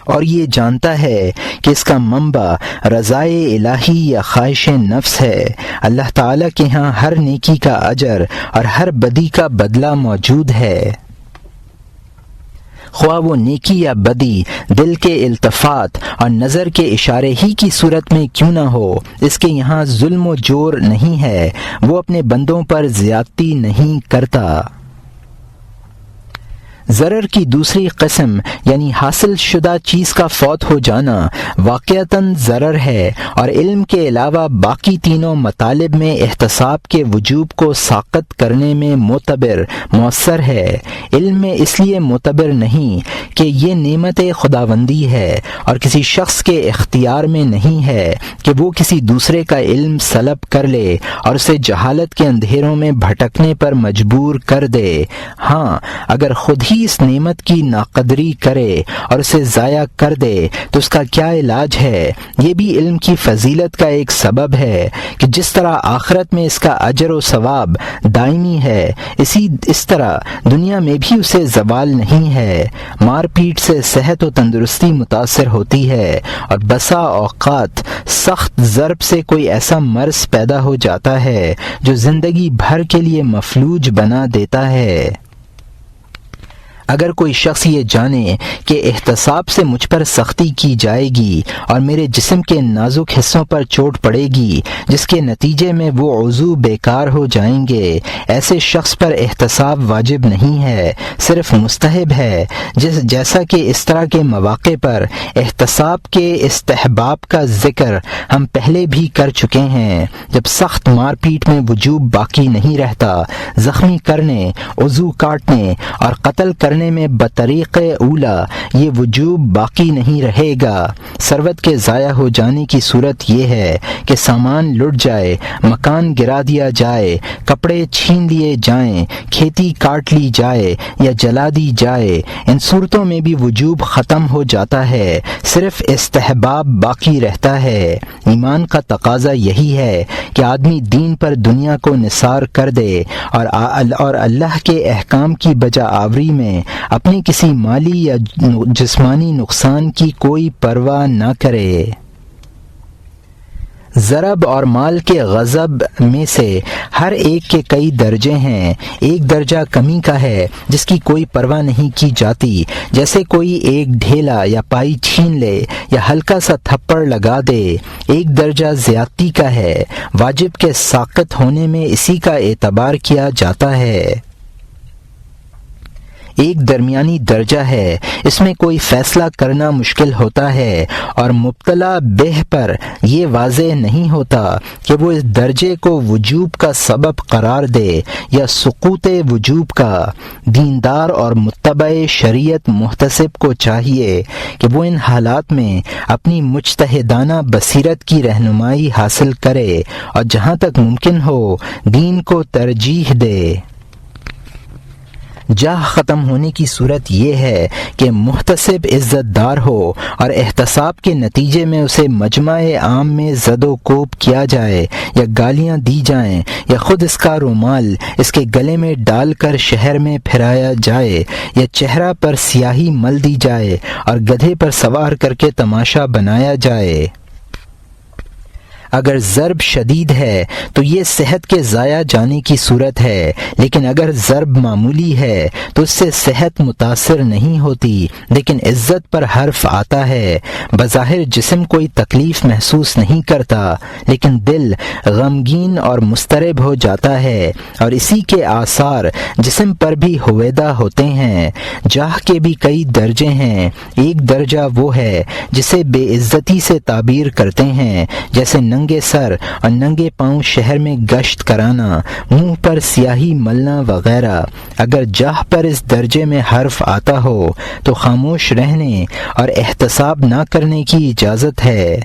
اور یہ جانتا ہے کہ اس کا منبع رضائے الہی یا خواہش نفس ہے۔ اللہ تعالی کے ہاں ہر نیکی کا اجر اور ہر بدی کا بدلہ موجود ہے، خواہ وہ نیکی یا بدی دل کے التفات اور نظر کے اشارے ہی کی صورت میں کیوں نہ ہو۔ اس کے یہاں ظلم و جور نہیں ہے، وہ اپنے بندوں پر زیادتی نہیں کرتا۔ ضرر کی دوسری قسم یعنی حاصل شدہ چیز کا فوت ہو جانا واقعتاً ضرر ہے، اور علم کے علاوہ باقی تینوں مطالب میں احتساب کے وجوب کو ساقط کرنے میں معتبر مؤثر ہے۔ علم میں اس لیے معتبر نہیں کہ یہ نعمت خداوندی ہے اور کسی شخص کے اختیار میں نہیں ہے کہ وہ کسی دوسرے کا علم سلب کر لے اور اسے جہالت کے اندھیروں میں بھٹکنے پر مجبور کر دے۔ ہاں، اگر خود ہی اس نعمت کی ناقدری کرے اور اسے ضائع کر دے تو اس کا کیا علاج ہے؟ یہ بھی علم کی فضیلت کا ایک سبب ہے کہ جس طرح آخرت میں اس کا اجر و ثواب دائمی ہے، اس طرح دنیا میں بھی اسے زوال نہیں ہے۔ مار پیٹ سے صحت و تندرستی متاثر ہوتی ہے، اور بسا اوقات سخت ضرب سے کوئی ایسا مرض پیدا ہو جاتا ہے جو زندگی بھر کے لیے مفلوج بنا دیتا ہے۔ اگر کوئی شخص یہ جانے کہ احتساب سے مجھ پر سختی کی جائے گی اور میرے جسم کے نازک حصوں پر چوٹ پڑے گی جس کے نتیجے میں وہ عضو بیکار ہو جائیں گے، ایسے شخص پر احتساب واجب نہیں ہے، صرف مستحب ہے۔ جیسا کہ اس طرح کے مواقع پر احتساب کے استحباب کا ذکر ہم پہلے بھی کر چکے ہیں۔ جب سخت مار پیٹ میں وجوب باقی نہیں رہتا، زخمی کرنے، عضو کاٹنے اور قتل کرنے میں بطریق اولا یہ وجوب باقی نہیں رہے گا۔ ثروت کے ضائع ہو جانے کی صورت یہ ہے کہ سامان لٹ جائے، مکان گرا دیا جائے، کپڑے چھین لیے جائیں، کھیتی کاٹ لی جائے یا جلا دی جائے۔ ان صورتوں میں بھی وجوب ختم ہو جاتا ہے، صرف استحباب باقی رہتا ہے۔ ایمان کا تقاضا یہی ہے کہ آدمی دین پر دنیا کو نثار کر دے اور اللہ کے احکام کی بجا آوری میں اپنے کسی مالی یا جسمانی نقصان کی کوئی پرواہ نہ کرے۔ ضرب اور مال کے غضب میں سے ہر ایک کے کئی درجے ہیں۔ ایک درجہ کمی کا ہے جس کی کوئی پرواہ نہیں کی جاتی، جیسے کوئی ایک ڈھیلا یا پائی چھین لے یا ہلکا سا تھپڑ لگا دے۔ ایک درجہ زیادتی کا ہے، واجب کے ساقط ہونے میں اسی کا اعتبار کیا جاتا ہے۔ ایک درمیانی درجہ ہے، اس میں کوئی فیصلہ کرنا مشکل ہوتا ہے اور مبتلا بہ پر یہ واضح نہیں ہوتا کہ وہ اس درجے کو وجوب کا سبب قرار دے یا سقوط وجوب کا۔ دیندار اور متبع شریعت محتسب کو چاہیے کہ وہ ان حالات میں اپنی مجتہدانہ بصیرت کی رہنمائی حاصل کرے اور جہاں تک ممکن ہو دین کو ترجیح دے۔ جاہ ختم ہونے کی صورت یہ ہے کہ محتسب عزت دار ہو اور احتساب کے نتیجے میں اسے مجمع عام میں زد و کوب کیا جائے یا گالیاں دی جائیں یا خود اس کا رومال اس کے گلے میں ڈال کر شہر میں پھرایا جائے یا چہرہ پر سیاہی مل دی جائے اور گدھے پر سوار کر کے تماشا بنایا جائے۔ اگر ضرب شدید ہے تو یہ صحت کے ضائع جانے کی صورت ہے، لیکن اگر ضرب معمولی ہے تو اس سے صحت متاثر نہیں ہوتی لیکن عزت پر حرف آتا ہے۔ بظاہر جسم کوئی تکلیف محسوس نہیں کرتا لیکن دل غمگین اور مضطرب ہو جاتا ہے، اور اسی کے آثار جسم پر بھی ہویدا ہوتے ہیں۔ جاہ کے بھی کئی درجے ہیں۔ ایک درجہ وہ ہے جسے بے عزتی سے تعبیر کرتے ہیں، جیسے ننگے سر اور ننگے پاؤں شہر میں گشت کرانا، منہ پر سیاہی ملنا وغیرہ۔ اگر جاہ پر اس درجے میں حرف آتا ہو تو خاموش رہنے اور احتساب نہ کرنے کی اجازت ہے،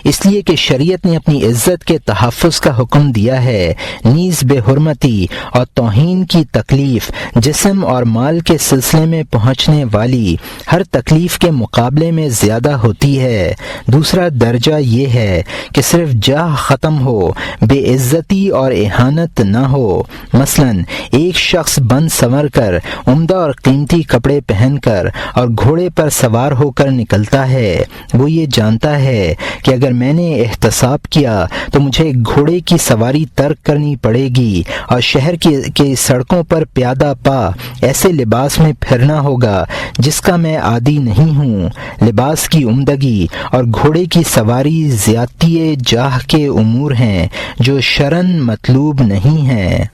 اس لیے کہ شریعت نے اپنی عزت کے تحفظ کا حکم دیا ہے۔ نیز بے حرمتی اور توہین کی تکلیف جسم اور مال کے سلسلے میں پہنچنے والی ہر تکلیف کے مقابلے میں زیادہ ہوتی ہے۔ دوسرا درجہ یہ ہے کہ صرف جاہ ختم ہو، بے عزتی اور اہانت نہ ہو۔ مثلا ایک شخص بن سنور کر، عمدہ اور قیمتی کپڑے پہن کر اور گھوڑے پر سوار ہو کر نکلتا ہے۔ وہ یہ جانتا ہے کہ اگر میں نے احتساب کیا تو مجھے گھوڑے کی سواری ترک کرنی پڑے گی اور شہر کی سڑکوں پر پیادہ پا ایسے لباس میں پھرنا ہوگا جس کا میں عادی نہیں ہوں۔ لباس کی عمدگی اور گھوڑے کی سواری زیادتی جاہ کے امور ہیں جو شرعاً مطلوب نہیں ہیں۔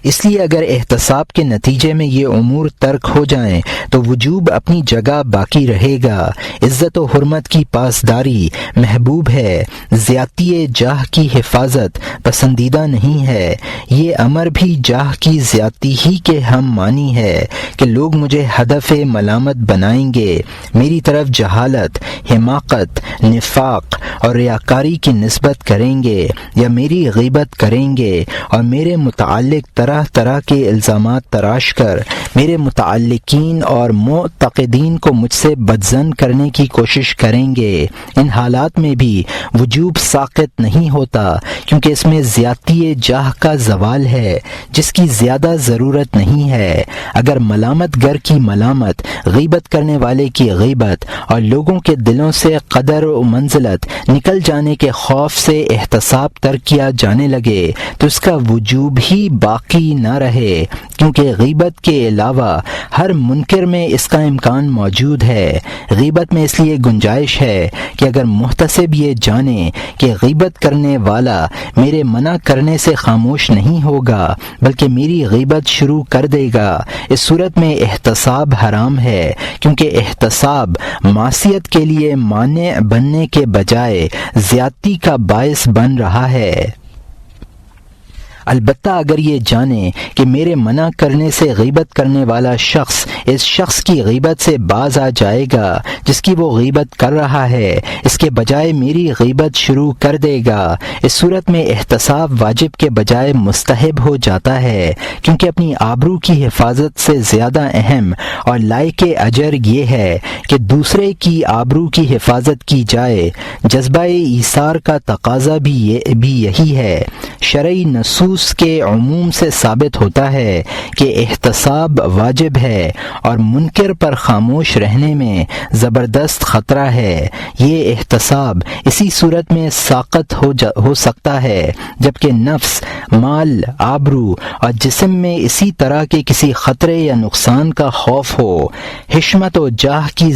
اس لیے اگر احتساب کے نتیجے میں یہ امور ترک ہو جائیں تو وجوب اپنی جگہ باقی رہے گا۔ عزت و حرمت کی پاسداری محبوب ہے، زیادتی جاہ کی حفاظت پسندیدہ نہیں ہے۔ یہ امر بھی جاہ کی زیادتی ہی کے ہم معنی ہے کہ لوگ مجھے ہدف ملامت بنائیں گے، میری طرف جہالت، حماقت، نفاق اور ریاکاری کی نسبت کریں گے یا میری غیبت کریں گے اور میرے متعلق طرح کے الزامات تراش کر میرے متعلقین اور معتقدین کو مجھ سے بدظن کرنے کی کوشش کریں گے۔ ان حالات میں بھی وجوب ساقط نہیں ہوتا کیونکہ اس میں زیادتی جاہ کا زوال ہے جس کی زیادہ ضرورت نہیں ہے۔ اگر ملامت گر کی ملامت، غیبت کرنے والے کی غیبت اور لوگوں کے دلوں سے قدر و منزلت نکل جانے کے خوف سے احتساب ترک کیا جانے لگے تو اس کا وجوب ہی باقی نہ رہے، کیونکہ غیبت کے علاوہ ہر منکر میں اس کا امکان موجود ہے۔ غیبت میں اس لیے گنجائش ہے کہ اگر محتسب یہ جانے کہ غیبت کرنے والا میرے منع کرنے سے خاموش نہیں ہوگا بلکہ میری غیبت شروع کر دے گا، اس صورت میں احتساب حرام ہے، کیونکہ احتساب معصیت کے لیے مانع بننے کے بجائے زیادتی کا باعث بن رہا ہے۔ البتہ اگر یہ جانے کہ میرے منع کرنے سے غیبت کرنے والا شخص اس شخص کی غیبت سے باز آ جائے گا جس کی وہ غیبت کر رہا ہے، اس کے بجائے میری غیبت شروع کر دے گا، اس صورت میں احتساب واجب کے بجائے مستحب ہو جاتا ہے، کیونکہ اپنی آبرو کی حفاظت سے زیادہ اہم اور لائق اجر یہ ہے کہ دوسرے کی آبرو کی حفاظت کی جائے۔ جذبہ ایثار کا تقاضا بھی یہی ہے۔ شرعی نصوص کے عموم سے ثابت ہوتا ہے کہ احتساب واجب ہے اور منکر پر خاموش رہنے میں زبردست خطرہ ہے۔ یہ احتساب اسی صورت میں ساقط ہو سکتا ہے جبکہ نفس، مال، آبرو اور جسم میں اسی طرح کے کسی خطرے یا نقصان کا خوف ہو۔ حشمت و جاہ کی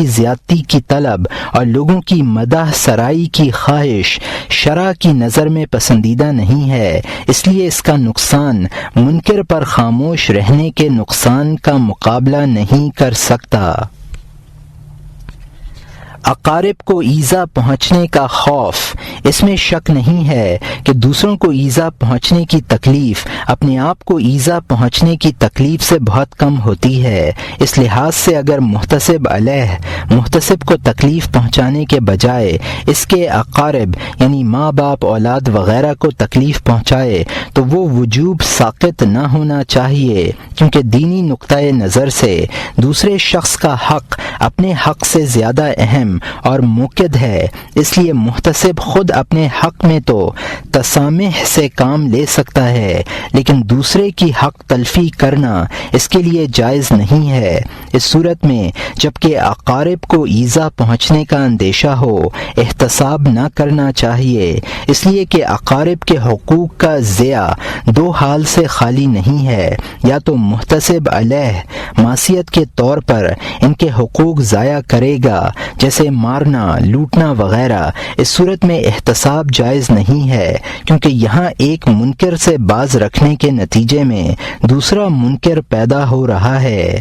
زیادتی کی طلب اور لوگوں کی مدح سرائی کی خواہش شرع کی نظر میں پسندیدہ نہیں ہے، اس لیے اس کا نقصان منکر پر خاموش رہنے کے نقصان کا مقابلہ نہیں کر سکتا۔ اقارب کو ایذا پہنچنے کا خوف، اس میں شک نہیں ہے کہ دوسروں کو ایذا پہنچنے کی تکلیف اپنے آپ کو ایذا پہنچنے کی تکلیف سے بہت کم ہوتی ہے۔ اس لحاظ سے اگر محتسب علیہ محتسب کو تکلیف پہنچانے کے بجائے اس کے اقارب یعنی ماں باپ اولاد وغیرہ کو تکلیف پہنچائے تو وہ وجوب ساقط نہ ہونا چاہیے، کیونکہ دینی نقطۂ نظر سے دوسرے شخص کا حق اپنے حق سے زیادہ اہم اور موقد ہے۔ اس لیے محتسب خود اپنے حق میں تو تسامح سے کام لے سکتا ہے، لیکن دوسرے کی حق تلفی کرنا اس کے لیے جائز نہیں ہے۔ اس صورت میں جبکہ اقارب کو ایذا پہنچنے کا اندیشہ ہو، احتساب نہ کرنا چاہیے، اس لیے کہ اقارب کے حقوق کا ضیاع دو حال سے خالی نہیں ہے، یا تو محتسب علیہ معصیت کے طور پر ان کے حقوق ضائع کرے گا جیسے مارنا، لوٹنا وغیرہ، اس صورت میں احتساب جائز نہیں ہے، کیونکہ یہاں ایک منکر سے باز رکھنے کے نتیجے میں دوسرا منکر پیدا ہو رہا ہے،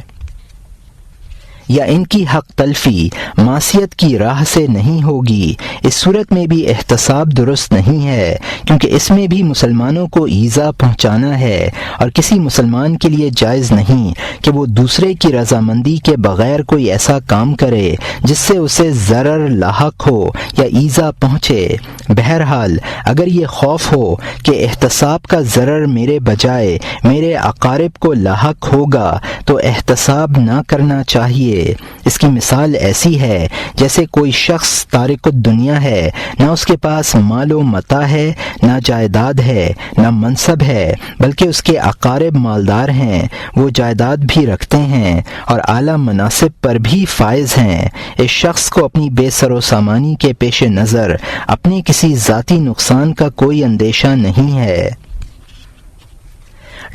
یا ان کی حق تلفی معصیت کی راہ سے نہیں ہوگی۔ اس صورت میں بھی احتساب درست نہیں ہے، کیونکہ اس میں بھی مسلمانوں کو ایذا پہنچانا ہے، اور کسی مسلمان کے لیے جائز نہیں کہ وہ دوسرے کی رضامندی کے بغیر کوئی ایسا کام کرے جس سے اسے ضرر لاحق ہو یا ایذا پہنچے۔ بہرحال اگر یہ خوف ہو کہ احتساب کا ضرر میرے بجائے میرے اقارب کو لاحق ہوگا تو احتساب نہ کرنا چاہیے۔ اس کی مثال ایسی ہے جیسے کوئی شخص تارک الدنیا ہے، نہ اس کے پاس مال و متاع ہے، نہ جائیداد ہے، نہ منصب ہے، بلکہ اس کے اقارب مالدار ہیں، وہ جائیداد بھی رکھتے ہیں اور اعلیٰ مناصب پر بھی فائز ہیں۔ اس شخص کو اپنی بے سر و سامانی کے پیش نظر اپنے کسی ذاتی نقصان کا کوئی اندیشہ نہیں ہے۔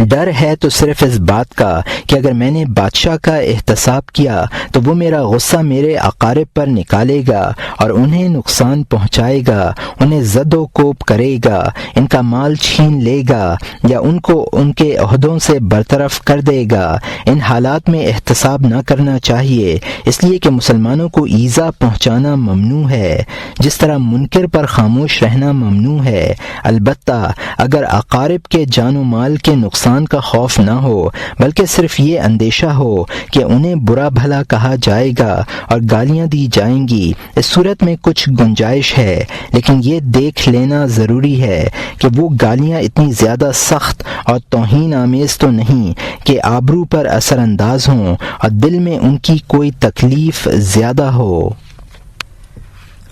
ڈر ہے تو صرف اس بات کا کہ اگر میں نے بادشاہ کا احتساب کیا تو وہ میرا غصہ میرے اقارب پر نکالے گا اور انہیں نقصان پہنچائے گا، انہیں زد و کوب کرے گا، ان کا مال چھین لے گا یا ان کو ان کے عہدوں سے برطرف کر دے گا۔ ان حالات میں احتساب نہ کرنا چاہیے، اس لیے کہ مسلمانوں کو ایذا پہنچانا ممنوع ہے، جس طرح منکر پر خاموش رہنا ممنوع ہے۔ البتہ اگر اقارب کے جان و مال کے نقصان کا خوف نہ ہو، بلکہ صرف یہ اندیشہ ہو کہ انہیں برا بھلا کہا جائے گا اور گالیاں دی جائیں گی، اس صورت میں کچھ گنجائش ہے، لیکن یہ دیکھ لینا ضروری ہے کہ وہ گالیاں اتنی زیادہ سخت اور توہین آمیز تو نہیں کہ آبرو پر اثر انداز ہوں اور دل میں ان کی کوئی تکلیف زیادہ ہو۔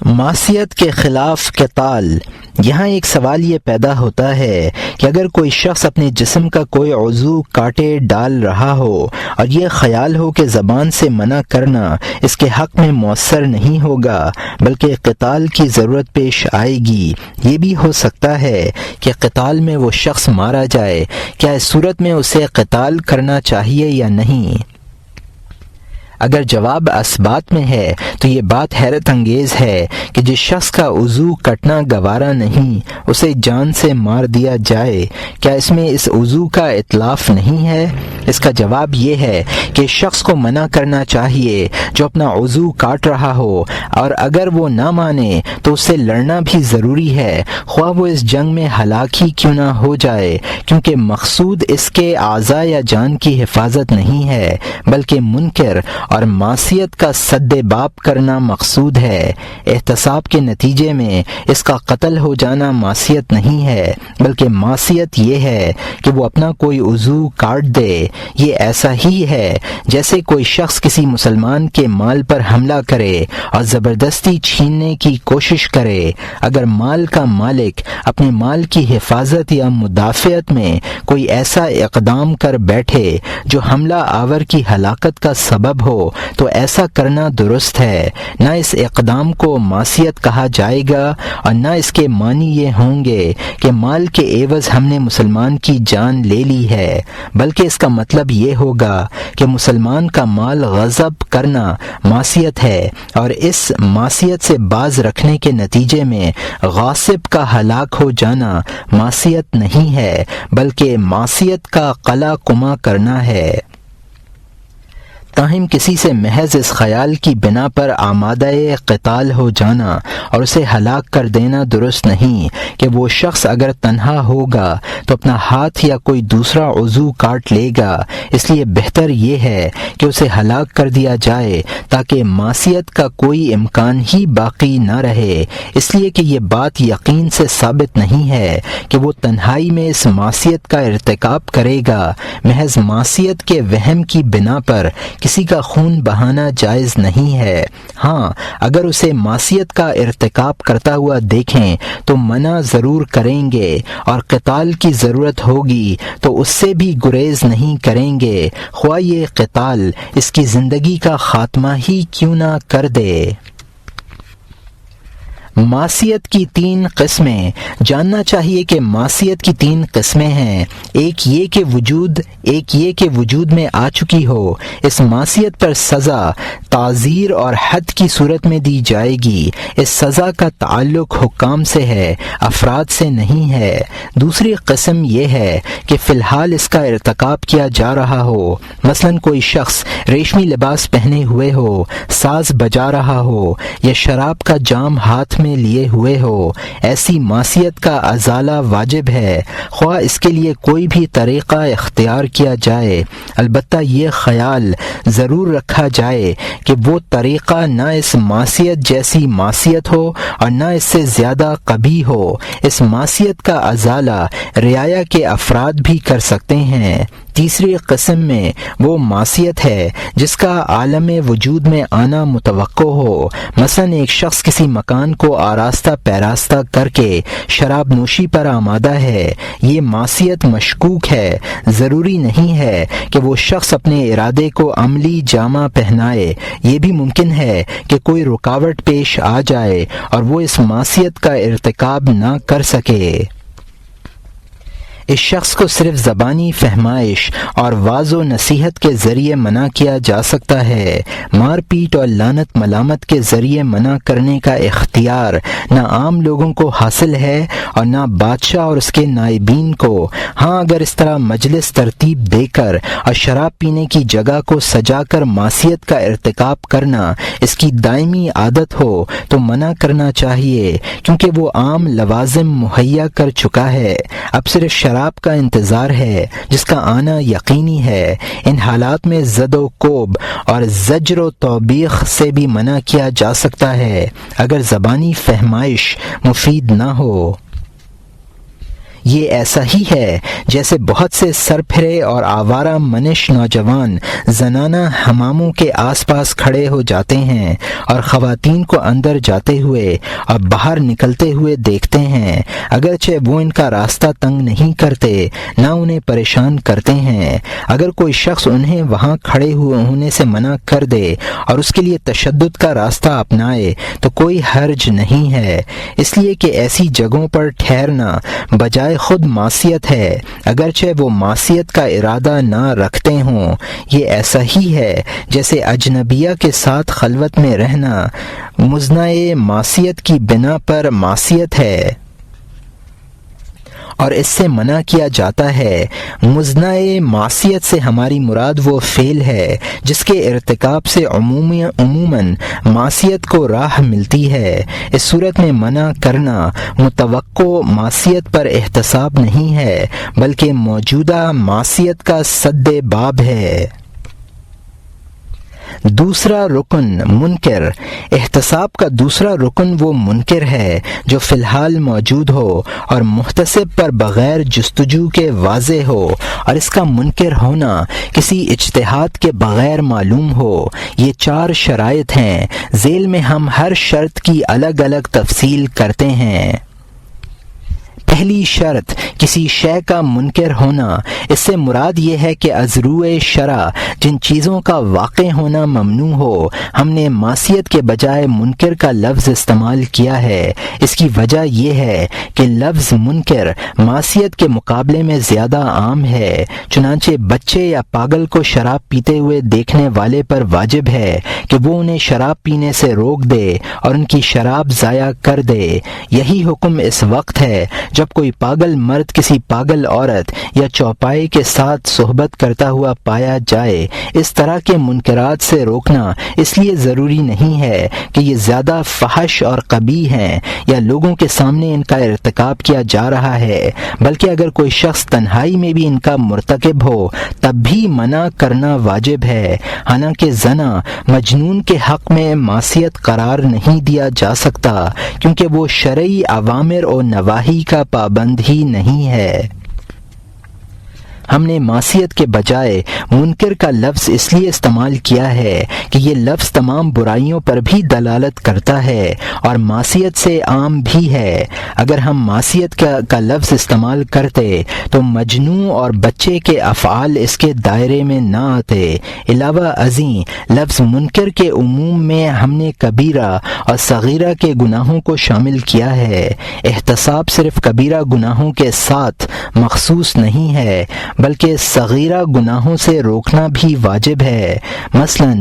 معصیت کے خلاف قتال۔ یہاں ایک سوال یہ پیدا ہوتا ہے کہ اگر کوئی شخص اپنے جسم کا کوئی عضو کاٹے ڈال رہا ہو اور یہ خیال ہو کہ زبان سے منع کرنا اس کے حق میں مؤثر نہیں ہوگا بلکہ قتال کی ضرورت پیش آئے گی، یہ بھی ہو سکتا ہے کہ قتال میں وہ شخص مارا جائے، کیا اس صورت میں اسے قتال کرنا چاہیے یا نہیں؟ اگر جواب اسبات میں ہے تو یہ بات حیرت انگیز ہے کہ جس شخص کا عضو کٹنا گوارا نہیں اسے جان سے مار دیا جائے، کیا اس میں اس عضو کا اتلاف نہیں ہے؟ اس کا جواب یہ ہے کہ شخص کو منع کرنا چاہیے جو اپنا عضو کاٹ رہا ہو، اور اگر وہ نہ مانے تو اس سے لڑنا بھی ضروری ہے، خواہ وہ اس جنگ میں ہلاک ہی کیوں نہ ہو جائے، کیونکہ مقصود اس کے اعضاء یا جان کی حفاظت نہیں ہے بلکہ منکر اور معصیت کا سد باب کرنا مقصود ہے۔ احتساب کے نتیجے میں اس کا قتل ہو جانا معصیت نہیں ہے بلکہ معصیت یہ ہے کہ وہ اپنا کوئی عضو کاٹ دے۔ یہ ایسا ہی ہے جیسے کوئی شخص کسی مسلمان کے مال پر حملہ کرے اور زبردستی چھیننے کی کوشش کرے۔ اگر مال کا مالک اپنے مال کی حفاظت یا مدافعت میں کوئی ایسا اقدام کر بیٹھے جو حملہ آور کی ہلاکت کا سبب ہو تو ایسا کرنا درست ہے، نہ اس اقدام کو معصیت کہا جائے گا اور نہ اس کے معنی یہ ہوں گے کہ مال کے عوض ہم نے مسلمان کی جان لے لی ہے، بلکہ اس کا مطلب یہ ہوگا کہ مسلمان کا مال غصب کرنا معصیت ہے اور اس معصیت سے باز رکھنے کے نتیجے میں غاصب کا ہلاک ہو جانا معصیت نہیں ہے بلکہ معصیت کا قلع کما کرنا ہے۔ تاہم کسی سے محض اس خیال کی بنا پر آمادہ قتال ہو جانا اور اسے ہلاک کر دینا درست نہیں کہ وہ شخص اگر تنہا ہوگا تو اپنا ہاتھ یا کوئی دوسرا عضو کاٹ لے گا، اس لیے بہتر یہ ہے کہ اسے ہلاک کر دیا جائے تاکہ معصیت کا کوئی امکان ہی باقی نہ رہے، اس لیے کہ یہ بات یقین سے ثابت نہیں ہے کہ وہ تنہائی میں اس معصیت کا ارتکاب کرے گا۔ محض معصیت کے وہم کی بنا پر کسی کا خون بہانا جائز نہیں ہے۔ ہاں، اگر اسے معصیت کا ارتکاب کرتا ہوا دیکھیں تو منع ضرور کریں گے، اور قتال کی ضرورت ہوگی تو اس سے بھی گریز نہیں کریں گے، خواہ یہ قتال اس کی زندگی کا خاتمہ ہی کیوں نہ کر دے۔ معصیت کی 3 قسمیں۔ جاننا چاہیے کہ معصیت کی 3 قسمیں ہیں۔ ایک یہ کہ وجود میں آ چکی ہو، اس معصیت پر سزا تعزیر اور حد کی صورت میں دی جائے گی، اس سزا کا تعلق حکام سے ہے، افراد سے نہیں ہے۔ دوسری قسم یہ ہے کہ فی الحال اس کا ارتکاب کیا جا رہا ہو، مثلا کوئی شخص ریشمی لباس پہنے ہوئے ہو، ساز بجا رہا ہو یا شراب کا جام ہاتھ میں لیے ہوئے ہو، ایسی معصیت کا ازالہ واجب ہے، خواہ اس کے لیے کوئی بھی طریقہ اختیار کیا جائے۔ البتہ یہ خیال ضرور رکھا جائے کہ وہ طریقہ نہ اس معصیت جیسی معصیت ہو اور نہ اس سے زیادہ قبیح ہو۔ اس معصیت کا ازالہ رعایا کے افراد بھی کر سکتے ہیں۔ تیسری قسم میں وہ معصیت ہے جس کا عالم وجود میں آنا متوقع ہو، مثلا ایک شخص کسی مکان کو آراستہ پیراستہ کر کے شراب نوشی پر آمادہ ہے، یہ معصیت مشکوک ہے۔ ضروری نہیں ہے کہ وہ شخص اپنے ارادے کو عملی جامہ پہنائے، یہ بھی ممکن ہے کہ کوئی رکاوٹ پیش آ جائے اور وہ اس معصیت کا ارتکاب نہ کر سکے۔ اس شخص کو صرف زبانی فہمائش اور واض و نصیحت کے ذریعے منع کیا جا سکتا ہے۔ مار پیٹ اور لعنت ملامت کے ذریعے منع کرنے کا اختیار نہ عام لوگوں کو حاصل ہے اور نہ بادشاہ اور اس کے نائبین کو۔ ہاں، اگر اس طرح مجلس ترتیب دے کر اور شراب پینے کی جگہ کو سجا کر معصیت کا ارتکاب کرنا اس کی دائمی عادت ہو تو منع کرنا چاہیے، کیونکہ وہ عام لوازم مہیا کر چکا ہے، اب صرف شراب کا انتظار ہے جس کا آنا یقینی ہے۔ ان حالات میں زد و کوب اور زجر و توبیخ سے بھی منع کیا جا سکتا ہے اگر زبانی فہمائش مفید نہ ہو۔ یہ ایسا ہی ہے جیسے بہت سے سرپھرے اور آوارہ منش نوجوان زنانہ حماموں کے آس پاس کھڑے ہو جاتے ہیں اور خواتین کو اندر جاتے ہوئے اور باہر نکلتے ہوئے دیکھتے ہیں، اگرچہ وہ ان کا راستہ تنگ نہیں کرتے نہ انہیں پریشان کرتے ہیں۔ اگر کوئی شخص انہیں وہاں کھڑے ہونے سے منع کر دے اور اس کے لیے تشدد کا راستہ اپنائے تو کوئی حرج نہیں ہے، اس لیے کہ ایسی جگہوں پر ٹھہرنا بجائے خود معصیت ہے، اگرچہ وہ معصیت کا ارادہ نہ رکھتے ہوں۔ یہ ایسا ہی ہے جیسے اجنبیہ کے ساتھ خلوت میں رہنا مزنۂ معصیت کی بنا پر معصیت ہے اور اس سے منع کیا جاتا ہے۔ مزنۂ معصیت سے ہماری مراد وہ فعل ہے جس کے ارتکاب سے عموماً معصیت کو راہ ملتی ہے۔ اس صورت میں منع کرنا متوقع معصیت پر احتساب نہیں ہے بلکہ موجودہ معصیت کا سد باب ہے۔ دوسرا رکن منکر۔ احتساب کا دوسرا رکن وہ منکر ہے جو فی الحال موجود ہو اور محتسب پر بغیر جستجو کے واضح ہو اور اس کا منکر ہونا کسی اجتہاد کے بغیر معلوم ہو۔ یہ 4 شرائط ہیں، ذیل میں ہم ہر شرط کی الگ الگ تفصیل کرتے ہیں۔ پہلی شرط کسی شے کا منکر ہونا۔ اس سے مراد یہ ہے کہ از روئے شرع جن چیزوں کا واقع ہونا ممنوع ہو، ہم نے معصیت کے بجائے منکر کا لفظ استعمال کیا ہے۔ اس کی وجہ یہ ہے کہ لفظ منکر معصیت کے مقابلے میں زیادہ عام ہے، چنانچہ بچے یا پاگل کو شراب پیتے ہوئے دیکھنے والے پر واجب ہے کہ وہ انہیں شراب پینے سے روک دے اور ان کی شراب ضائع کر دے۔ یہی حکم اس وقت ہے جب جب کوئی پاگل مرد کسی پاگل عورت یا چوپائے کے ساتھ صحبت کرتا ہوا پایا جائے، اس طرح کے منکرات سے روکنا اس لیے ضروری نہیں ہے کہ یہ زیادہ فحش اور قبیح ہیں یا لوگوں کے سامنے ان کا ارتکاب کیا جا رہا ہے، بلکہ اگر کوئی شخص تنہائی میں بھی ان کا مرتکب ہو تب بھی منع کرنا واجب ہے، حالانکہ زنا مجنون کے حق میں معصیت قرار نہیں دیا جا سکتا کیونکہ وہ شرعی اوامر و نواہی کا پابند ہی نہیں ہے۔ ہم نے معصیت کے بجائے منکر کا لفظ اس لیے استعمال کیا ہے کہ یہ لفظ تمام برائیوں پر بھی دلالت کرتا ہے اور معصیت سے عام بھی ہے۔ اگر ہم معصیت کا لفظ استعمال کرتے تو مجنون اور بچے کے افعال اس کے دائرے میں نہ آتے۔ علاوہ ازیں لفظ منکر کے عموم میں ہم نے کبیرہ اور صغیرہ کے گناہوں کو شامل کیا ہے۔ احتساب صرف کبیرہ گناہوں کے ساتھ مخصوص نہیں ہے بلکہ صغیرہ گناہوں سے روکنا بھی واجب ہے، مثلا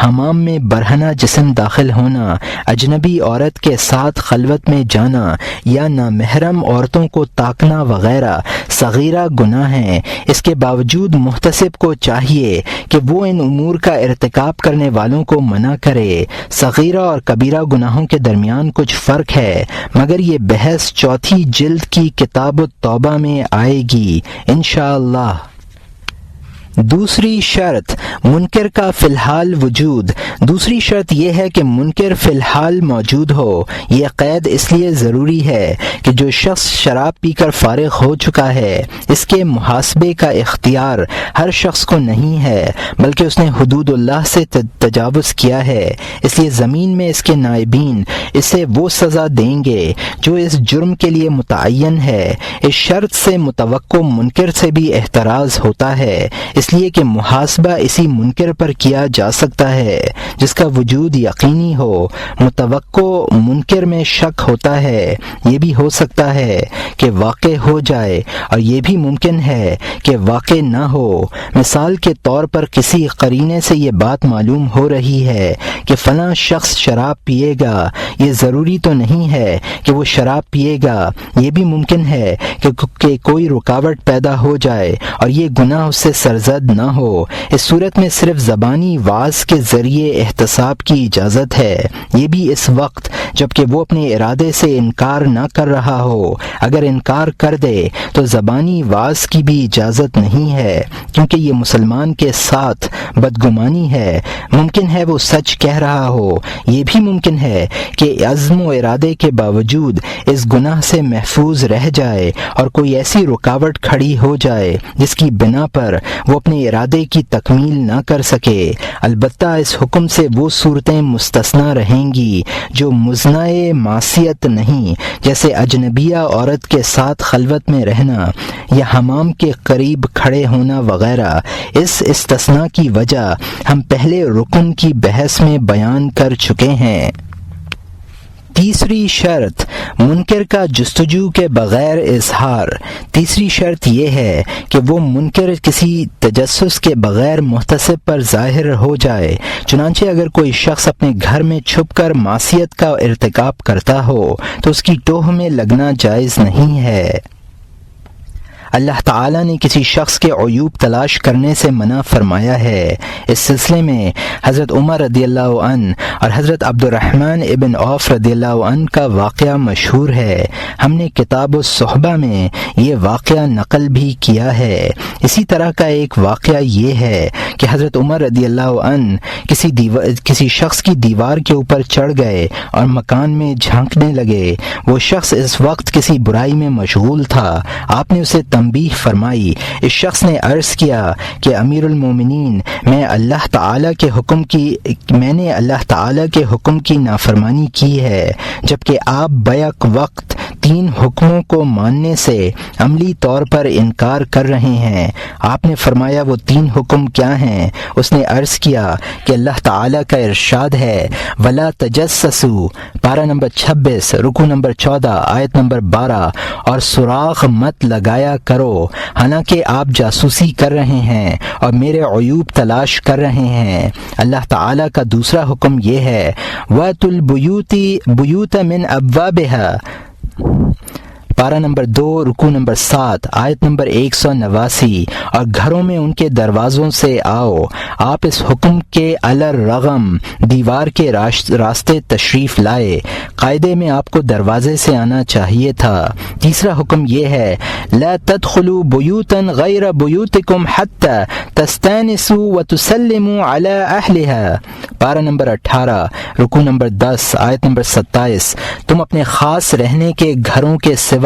حمام میں برہنہ جسم داخل ہونا، اجنبی عورت کے ساتھ خلوت میں جانا یا نامحرم عورتوں کو تاکنا وغیرہ صغیرہ گناہ ہیں۔ اس کے باوجود محتسب کو چاہیے کہ وہ ان امور کا ارتکاب کرنے والوں کو منع کرے۔ صغیرہ اور کبیرہ گناہوں کے درمیان کچھ فرق ہے، مگر یہ بحث چوتھی جلد کی کتاب التوبہ میں آئے گی انشاءاللہ۔ دوسری شرط منکر کا فی الحال وجود۔ دوسری شرط یہ ہے کہ منکر فی الحال موجود ہو۔ یہ قید اس لیے ضروری ہے کہ جو شخص شراب پی کر فارغ ہو چکا ہے اس کے محاسبے کا اختیار ہر شخص کو نہیں ہے، بلکہ اس نے حدود اللہ سے تجاوز کیا ہے، اس لیے زمین میں اس کے نائبین اسے وہ سزا دیں گے جو اس جرم کے لیے متعین ہے۔ اس شرط سے متوقع منکر سے بھی احتراز ہوتا ہے، اس لیے کہ محاسبہ اسی منکر پر کیا جا سکتا ہے جس کا وجود یقینی ہو۔ متوقع منکر میں شک ہوتا ہے، یہ بھی ہو سکتا ہے کہ واقع ہو جائے اور یہ بھی ممکن ہے کہ واقع نہ ہو۔ مثال کے طور پر کسی قرینے سے یہ بات معلوم ہو رہی ہے کہ فلاں شخص شراب پیے گا، یہ ضروری تو نہیں ہے کہ وہ شراب پیے گا، یہ بھی ممکن ہے کہ کوئی رکاوٹ پیدا ہو جائے اور یہ گناہ اس سے سرزد نہ ہو۔ اس صورت میں صرف زبانی وعظ کے ذریعے احتساب کی اجازت ہے، یہ بھی اس وقت جبکہ وہ اپنے ارادے سے انکار نہ کر رہا ہو۔ اگر انکار کر دے تو زبانی وعظ کی بھی اجازت نہیں ہے کیونکہ یہ مسلمان کے ساتھ بدگمانی ہے۔ ممکن ہے وہ سچ کہہ رہا ہو، یہ بھی ممکن ہے کہ عزم و ارادے کے باوجود اس گناہ سے محفوظ رہ جائے اور کوئی ایسی رکاوٹ کھڑی ہو جائے جس کی بنا پر وہ اپنے ارادے کی تکمیل نہ کر سکے۔ البتہ اس حکم سے وہ صورتیں مستثنی رہیں گی جو مزنۂ معصیت نہیں، جیسے اجنبیہ عورت کے ساتھ خلوت میں رہنا یا حمام کے قریب کھڑے ہونا وغیرہ۔ اس استثناء کی وجہ ہم پہلے رکن کی بحث میں بیان کر چکے ہیں۔ تیسری شرط منکر کا جستجو کے بغیر اظہار۔ تیسری شرط یہ ہے کہ وہ منکر کسی تجسس کے بغیر محتسب پر ظاہر ہو جائے۔ چنانچہ اگر کوئی شخص اپنے گھر میں چھپ کر معصیت کا ارتکاب کرتا ہو تو اس کی ٹوہ میں لگنا جائز نہیں ہے۔ اللہ تعالیٰ نے کسی شخص کے عیوب تلاش کرنے سے منع فرمایا ہے۔ اس سلسلے میں حضرت عمر رضی اللہ عنہ اور حضرت عبد الرحمن ابن عوف رضی اللہ عنہ کا واقعہ مشہور ہے۔ ہم نے کتاب الصحبہ میں یہ واقعہ نقل بھی کیا ہے۔ اسی طرح کا ایک واقعہ یہ ہے کہ حضرت عمر رضی اللہ عنہ کسی شخص کی دیوار کے اوپر چڑھ گئے اور مکان میں جھانکنے لگے۔ وہ شخص اس وقت کسی برائی میں مشغول تھا۔ آپ نے اسے تنبیہ فرمائی۔ اس شخص نے عرض کیا کہ امیر المومنین، میں نے اللہ تعالی کے حکم کی نافرمانی کی ہے، جبکہ آپ بیک وقت 3 حکموں کو ماننے سے عملی طور پر انکار کر رہے ہیں۔ آپ نے فرمایا وہ 3 حکم کیا ہیں؟ اس نے عرض کیا کہ اللہ تعالی کا ارشاد ہے وَلَا تَجَسَّسُوا، پارہ نمبر 26 رکوع نمبر 14 آیت نمبر 12، اور سراغ مت لگایا کرو، حالانکہ آپ جاسوسی کر رہے ہیں اور میرے عیوب تلاش کر رہے ہیں۔ اللہ تعالی کا دوسرا حکم یہ ہے وَأْتُوا الْبُيُوتَ مِنْ أَبْوَابِهَا، پارہ نمبر 2 رکوع نمبر 7 آیت نمبر 189، اور گھروں میں ان کے دروازوں سے آؤ، آپ اس حکم کے الرغم دیوار کے راستے تشریف لائے، قاعدے میں آپ کو دروازے سے آنا چاہیے تھا۔ تیسرا حکم یہ ہے لا تدخلوا بیوتا غیر بیوتکم حتی تستانسوا وتسلموا علی اہلها، پارہ نمبر 18 رکوع نمبر 10 آیت نمبر 27، تم اپنے خاص رہنے کے گھروں کے سوا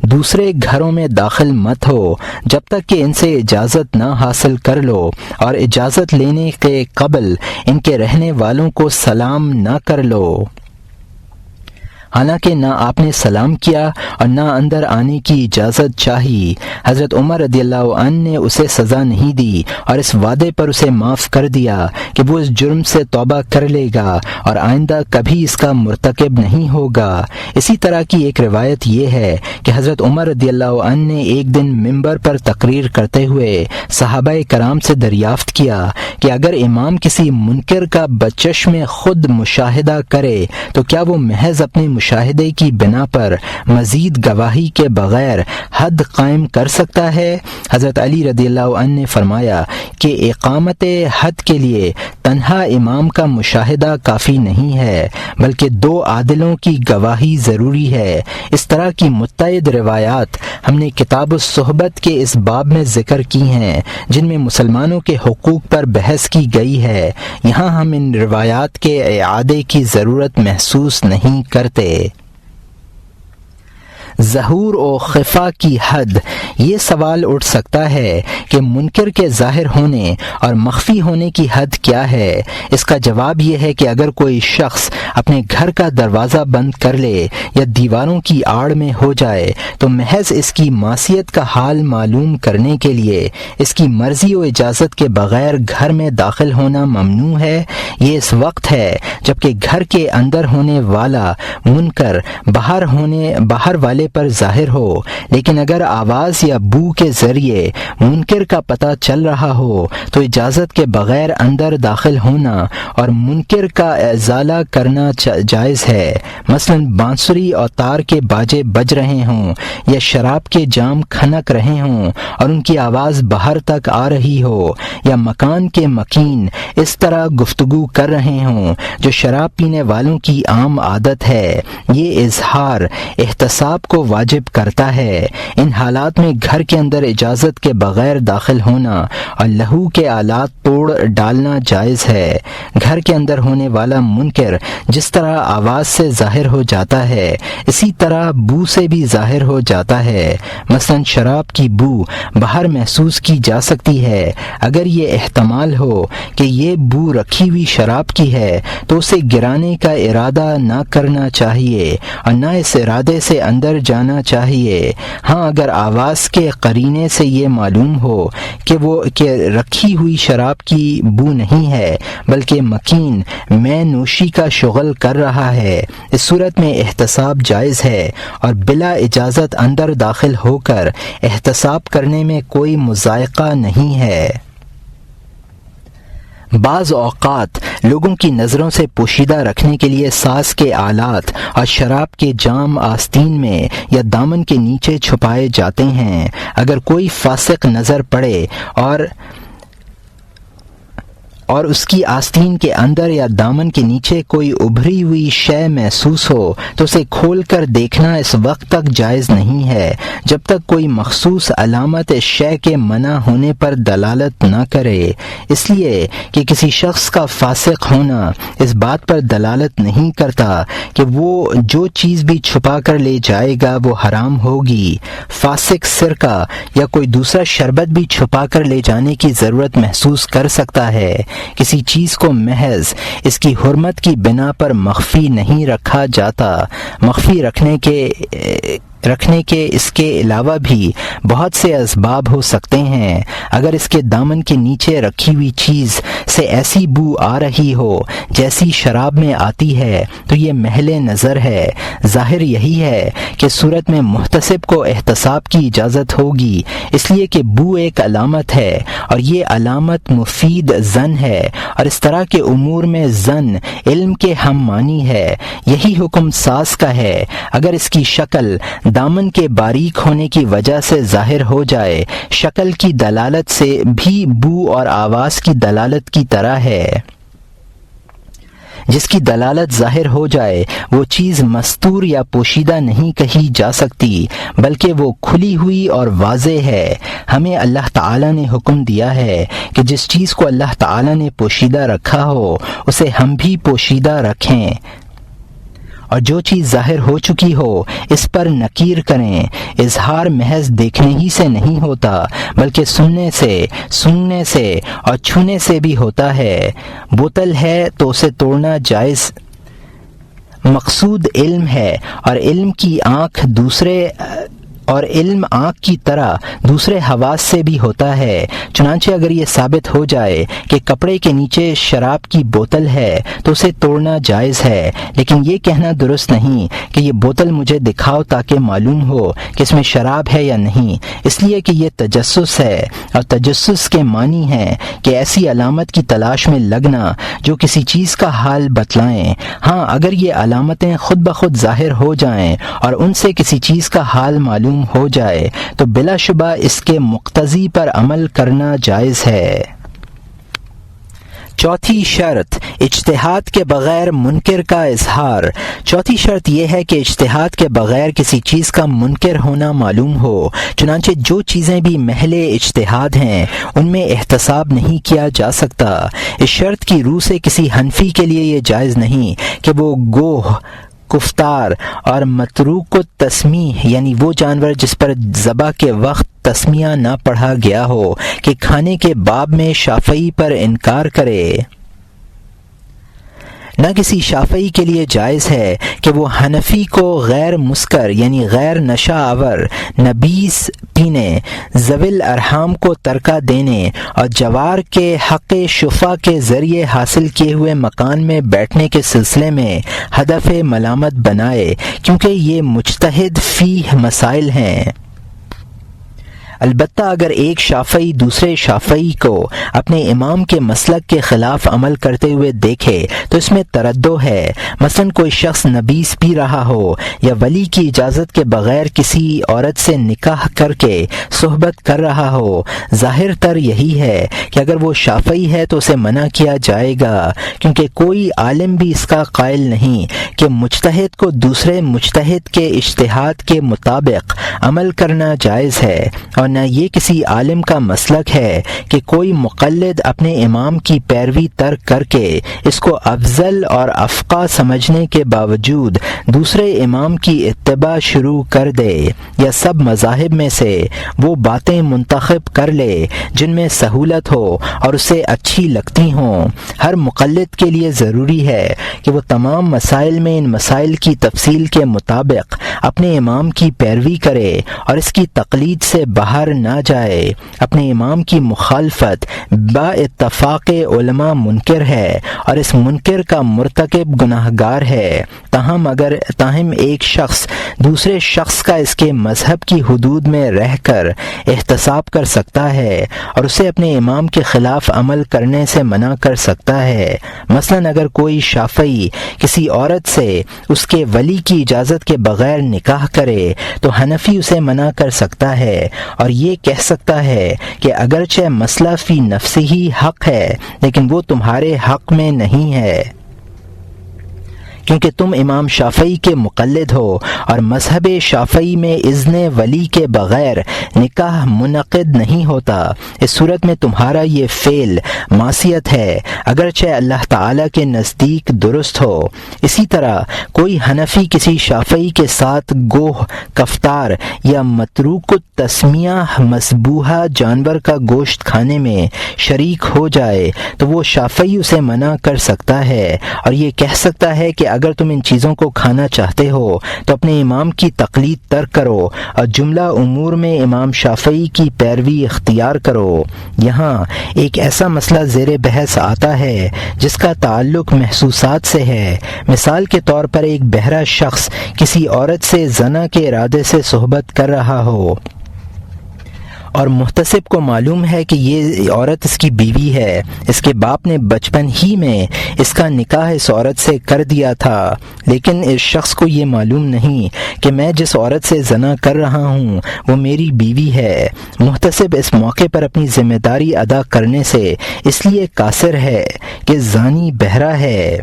دوسرے گھروں میں داخل مت ہو جب تک کہ ان سے اجازت نہ حاصل کر لو، اور اجازت لینے کے قبل ان کے رہنے والوں کو سلام نہ کر لو۔ حالانکہ نہ آپ نے سلام کیا اور نہ اندر آنے کی اجازت چاہی۔ حضرت عمر رضی اللہ عنہ نے اسے سزا نہیں دی اور اس وعدے پر اسے معاف کر دیا کہ وہ اس جرم سے توبہ کر لے گا اور آئندہ کبھی اس کا مرتکب نہیں ہوگا۔ اسی طرح کی ایک روایت یہ ہے کہ حضرت عمر رضی اللہ عنہ نے ایک دن منبر پر تقریر کرتے ہوئے صحابہ کرام سے دریافت کیا کہ اگر امام کسی منکر کا بچشم خود مشاہدہ کرے تو کیا وہ محض اپنے مشاہدے کی بنا پر مزید گواہی کے بغیر حد قائم کر سکتا ہے؟ حضرت علی رضی اللہ عنہ نے فرمایا کہ اقامت حد کے لیے تنہا امام کا مشاہدہ کافی نہیں ہے بلکہ 2 عادلوں کی گواہی ضروری ہے۔ اس طرح کی متعدد روایات ہم نے کتاب الصحبت کے اس باب میں ذکر کی ہیں جن میں مسلمانوں کے حقوق پر بحث کی گئی ہے۔ یہاں ہم ان روایات کے اعادے کی ضرورت محسوس نہیں کرتے۔ ظہور و خفا کی حد، یہ سوال اٹھ سکتا ہے کہ منکر کے ظاہر ہونے اور مخفی ہونے کی حد کیا ہے؟ اس کا جواب یہ ہے کہ اگر کوئی شخص اپنے گھر کا دروازہ بند کر لے یا دیواروں کی آڑ میں ہو جائے تو محض اس کی معصیت کا حال معلوم کرنے کے لیے اس کی مرضی و اجازت کے بغیر گھر میں داخل ہونا ممنوع ہے۔ یہ اس وقت ہے جبکہ گھر کے اندر ہونے والا منکر باہر والے پر ظاہر ہو، لیکن اگر آواز یا بو کے ذریعے منکر کا پتہ چل رہا ہو تو اجازت کے بغیر اندر داخل ہونا اور منکر کا ازالہ کرنا جائز ہے۔ مثلا بانسری اور تار کے باجے بج رہے ہوں یا شراب کے جام کھنک رہے ہوں اور ان کی آواز باہر تک آ رہی ہو، یا مکان کے مکین اس طرح گفتگو کر رہے ہوں جو شراب پینے والوں کی عام عادت ہے، یہ اظہار احتساب کو واجب کرتا ہے۔ ان حالات میں گھر کے اندر اجازت کے بغیر داخل ہونا اور لہو کے آلات توڑ ڈالنا جائز ہے۔ گھر کے اندر ہونے والا منکر جس طرح آواز سے ظاہر ہو جاتا ہے اسی طرح بو سے بھی ظاہر ہو جاتا ہے۔ مثلا شراب کی بو باہر محسوس کی جا سکتی ہے۔ اگر یہ احتمال ہو کہ یہ بو رکھی ہوئی شراب کی ہے تو اسے گرانے کا ارادہ نہ کرنا چاہیے اور نہ اس ارادے سے اندر جانا چاہیے۔ ہاں اگر آواز کے قرینے سے یہ معلوم ہو کہ رکھی ہوئی شراب کی بو نہیں ہے بلکہ مکین میں نوشی کا شغل کر رہا ہے، اس صورت میں احتساب جائز ہے اور بلا اجازت اندر داخل ہو کر احتساب کرنے میں کوئی مضائقہ نہیں ہے۔ بعض اوقات لوگوں کی نظروں سے پوشیدہ رکھنے کے لیے ساز کے آلات اور شراب کے جام آستین میں یا دامن کے نیچے چھپائے جاتے ہیں۔ اگر کوئی فاسق نظر پڑے اور اس کی آستین کے اندر یا دامن کے نیچے کوئی ابھری ہوئی شے محسوس ہو تو اسے کھول کر دیکھنا اس وقت تک جائز نہیں ہے جب تک کوئی مخصوص علامت اس شے کے منع ہونے پر دلالت نہ کرے، اس لیے کہ کسی شخص کا فاسق ہونا اس بات پر دلالت نہیں کرتا کہ وہ جو چیز بھی چھپا کر لے جائے گا وہ حرام ہوگی۔ فاسق سرکہ یا کوئی دوسرا شربت بھی چھپا کر لے جانے کی ضرورت محسوس کر سکتا ہے۔ کسی چیز کو محض اس کی حرمت کی بنا پر مخفی نہیں رکھا جاتا۔ مخفی رکھنے کے اس کے علاوہ بھی بہت سے اسباب ہو سکتے ہیں۔ اگر اس کے دامن کے نیچے رکھی ہوئی چیز سے ایسی بو آ رہی ہو جیسی شراب میں آتی ہے تو یہ محل نظر ہے۔ ظاہر یہی ہے کہ صورت میں محتسب کو احتساب کی اجازت ہوگی، اس لیے کہ بو ایک علامت ہے اور یہ علامت مفید ظن ہے، اور اس طرح کے امور میں ظن علم کے ہم معنی ہے۔ یہی حکم ساز کا ہے، اگر اس کی شکل دامن کے باریک ہونے کی وجہ سے ظاہر ہو جائے، شکل کی دلالت سے بھی بو اور آواز کی دلالت کی طرح ہے۔ جس کی دلالت ظاہر ہو جائے وہ چیز مستور یا پوشیدہ نہیں کہی جا سکتی، بلکہ وہ کھلی ہوئی اور واضح ہے۔ ہمیں اللہ تعالیٰ نے حکم دیا ہے کہ جس چیز کو اللہ تعالیٰ نے پوشیدہ رکھا ہو اسے ہم بھی پوشیدہ رکھیں، اور جو چیز ظاہر ہو چکی ہو اس پر نکیر کریں۔ اظہار محض دیکھنے ہی سے نہیں ہوتا بلکہ سننے سے، سونگنے سے اور چھونے سے بھی ہوتا ہے۔ بوتل ہے تو اسے توڑنا جائز، مقصود علم ہے، اور علم آنکھ کی طرح دوسرے حواس سے بھی ہوتا ہے۔ چنانچہ اگر یہ ثابت ہو جائے کہ کپڑے کے نیچے شراب کی بوتل ہے تو اسے توڑنا جائز ہے، لیکن یہ کہنا درست نہیں کہ یہ بوتل مجھے دکھاؤ تاکہ معلوم ہو کہ اس میں شراب ہے یا نہیں، اس لیے کہ یہ تجسس ہے، اور تجسس کے معنی ہے کہ ایسی علامت کی تلاش میں لگنا جو کسی چیز کا حال بتلائیں۔ ہاں، اگر یہ علامتیں خود بخود ظاہر ہو جائیں اور ان سے کسی چیز کا حال معلوم ہو جائے تو بلا شبہ اس کے مقتضی پر عمل کرنا جائز ہے۔ چوتھی شرط، اجتہاد کے بغیر منکر کا اظہار۔ چوتھی شرط یہ ہے کہ اجتہاد کے بغیر کسی چیز کا منکر ہونا معلوم ہو۔ چنانچہ جو چیزیں بھی محل اجتہاد ہیں ان میں احتساب نہیں کیا جا سکتا۔ اس شرط کی روح سے کسی حنفی کے لیے یہ جائز نہیں کہ وہ گوہ، کفتار اور متروک کو تسمیح، یعنی وہ جانور جس پر ذبح کے وقت تسمیہ نہ پڑھا گیا ہو، کہ کھانے کے باب میں شافعی پر انکار کرے۔ نہ کسی شافعی کے لیے جائز ہے کہ وہ حنفی کو غیر مسکر یعنی غیر نشہ آور نبیس پینے، ذوی الارحام کو ترکہ دینے اور جوار کے حق شفا کے ذریعے حاصل کیے ہوئے مکان میں بیٹھنے کے سلسلے میں ہدف ملامت بنائے، کیونکہ یہ مجتہد فیہ مسائل ہیں۔ البتہ اگر ایک شافعی دوسرے شافعی کو اپنے امام کے مسلک کے خلاف عمل کرتے ہوئے دیکھے تو اس میں تردد ہے۔ مثلا کوئی شخص نبیس پی رہا ہو یا ولی کی اجازت کے بغیر کسی عورت سے نکاح کر کے صحبت کر رہا ہو، ظاہر تر یہی ہے کہ اگر وہ شافعی ہے تو اسے منع کیا جائے گا، کیونکہ کوئی عالم بھی اس کا قائل نہیں کہ مجتہد کو دوسرے مجتہد کے اجتہاد کے مطابق عمل کرنا جائز ہے، اور نہ یہ کسی عالم کا مسلک ہے کہ کوئی مقلد اپنے امام کی پیروی ترک کر کے اس کو افضل اور افقہ سمجھنے کے باوجود دوسرے امام کی اتباع شروع کر دے، یا سب مذاہب میں سے وہ باتیں منتخب کر لے جن میں سہولت ہو اور اسے اچھی لگتی ہوں۔ ہر مقلد کے لیے ضروری ہے کہ وہ تمام مسائل میں ان مسائل کی تفصیل کے مطابق اپنے امام کی پیروی کرے اور اس کی تقلید سے باہر نہ جائے۔ اپنے امام کی مخالفت با اتفاق علماء منکر ہے اور اس منکر کا مرتکب گناہگار ہے۔ تاہم ایک شخص دوسرے شخص کا اس کے مذہب کی حدود میں رہ کر احتساب کر سکتا ہے اور اسے اپنے امام کے خلاف عمل کرنے سے منع کر سکتا ہے۔ مثلا اگر کوئی شافعی کسی عورت سے اس کے ولی کی اجازت کے بغیر نکاح کرے تو حنفی اسے منع کر سکتا ہے اور یہ کہہ سکتا ہے کہ اگرچہ مسئلہ فی نفسہ ہی حق ہے لیکن وہ تمہارے حق میں نہیں ہے، کیونکہ تم امام شافعی کے مقلد ہو اور مذہب شافعی میں اذن ولی کے بغیر نکاح منعقد نہیں ہوتا۔ اس صورت میں تمہارا یہ فعل معصیت ہے، اگرچہ اللہ تعالیٰ کے نزدیک درست ہو۔ اسی طرح کوئی حنفی کسی شافعی کے ساتھ گوہ، کفتار یا متروک التسمیہ مذبوحہ جانور کا گوشت کھانے میں شریک ہو جائے تو وہ شافعی اسے منع کر سکتا ہے اور یہ کہہ سکتا ہے کہ اگر تم ان چیزوں کو کھانا چاہتے ہو تو اپنے امام کی تقلید ترک کرو اور جملہ امور میں امام شافعی کی پیروی اختیار کرو۔ یہاں ایک ایسا مسئلہ زیر بحث آتا ہے جس کا تعلق محسوسات سے ہے۔ مثال کے طور پر ایک بہرا شخص کسی عورت سے زنا کے ارادے سے صحبت کر رہا ہو اور محتسب کو معلوم ہے کہ یہ عورت اس کی بیوی ہے، اس کے باپ نے بچپن ہی میں اس کا نکاح اس عورت سے کر دیا تھا، لیکن اس شخص کو یہ معلوم نہیں کہ میں جس عورت سے زنا کر رہا ہوں وہ میری بیوی ہے۔ محتسب اس موقع پر اپنی ذمہ داری ادا کرنے سے اس لیے قاصر ہے کہ زانی بہرا ہے،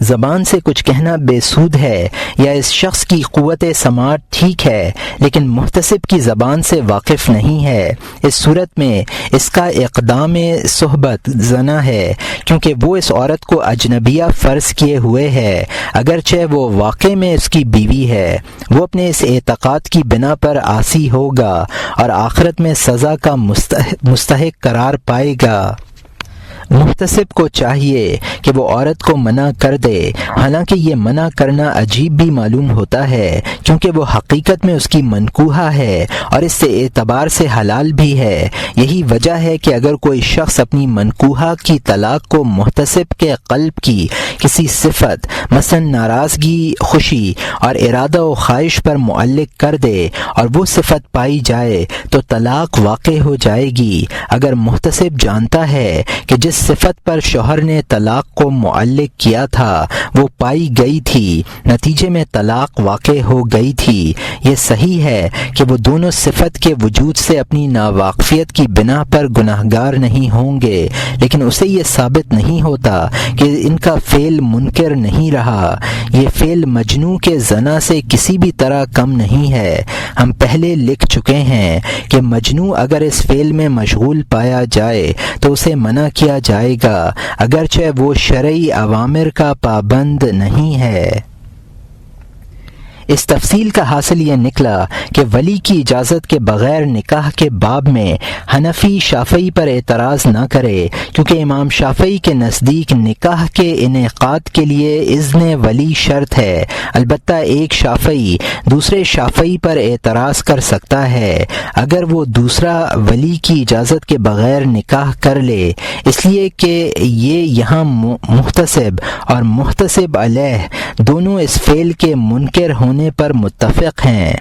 زبان سے کچھ کہنا بے سود ہے، یا اس شخص کی قوت سماعت ٹھیک ہے لیکن محتسب کی زبان سے واقف نہیں ہے۔ اس صورت میں اس کا اقدام صحبت زنا ہے، کیونکہ وہ اس عورت کو اجنبیہ فرض کیے ہوئے ہے، اگرچہ وہ واقع میں اس کی بیوی ہے۔ وہ اپنے اس اعتقاد کی بنا پر عاصی ہوگا اور آخرت میں سزا کا مستحق قرار پائے گا۔ محتسب کو چاہیے کہ وہ عورت کو منع کر دے، حالانکہ یہ منع کرنا عجیب بھی معلوم ہوتا ہے کیونکہ وہ حقیقت میں اس کی منکوحہ ہے اور اس سے اعتبار سے حلال بھی ہے۔ یہی وجہ ہے کہ اگر کوئی شخص اپنی منکوحہ کی طلاق کو محتسب کے قلب کی کسی صفت مثلا ناراضگی، خوشی اور ارادہ و خواہش پر معلق کر دے اور وہ صفت پائی جائے تو طلاق واقع ہو جائے گی۔ اگر محتسب جانتا ہے کہ جس صفت پر شوہر نے طلاق کو معلق کیا تھا وہ پائی گئی تھی، نتیجے میں طلاق واقع ہو گئی تھی، یہ صحیح ہے کہ وہ دونوں صفت کے وجود سے اپنی ناواقفیت کی بنا پر گناہگار نہیں ہوں گے، لیکن اسے یہ ثابت نہیں ہوتا کہ ان کا فعل منکر نہیں رہا۔ یہ فعل مجنوں کے زنا سے کسی بھی طرح کم نہیں ہے۔ ہم پہلے لکھ چکے ہیں کہ مجنوں اگر اس فعل میں مشغول پایا جائے تو اسے منع کیا جائے گا، اگرچہ وہ شرعی اوامر کا پابند نہیں ہے۔ اس تفصیل کا حاصل یہ نکلا کہ ولی کی اجازت کے بغیر نکاح کے باب میں حنفی شافعی پر اعتراض نہ کرے، کیونکہ امام شافعی کے نزدیک نکاح کے انعقاد کے لیے اذن ولی شرط ہے۔ البتہ ایک شافعی دوسرے شافعی پر اعتراض کر سکتا ہے اگر وہ دوسرا ولی کی اجازت کے بغیر نکاح کر لے، اس لیے کہ یہ یہاں محتسب اور محتسب علیہ دونوں اس فعل کے منکر ہونے پر متفق ہیں۔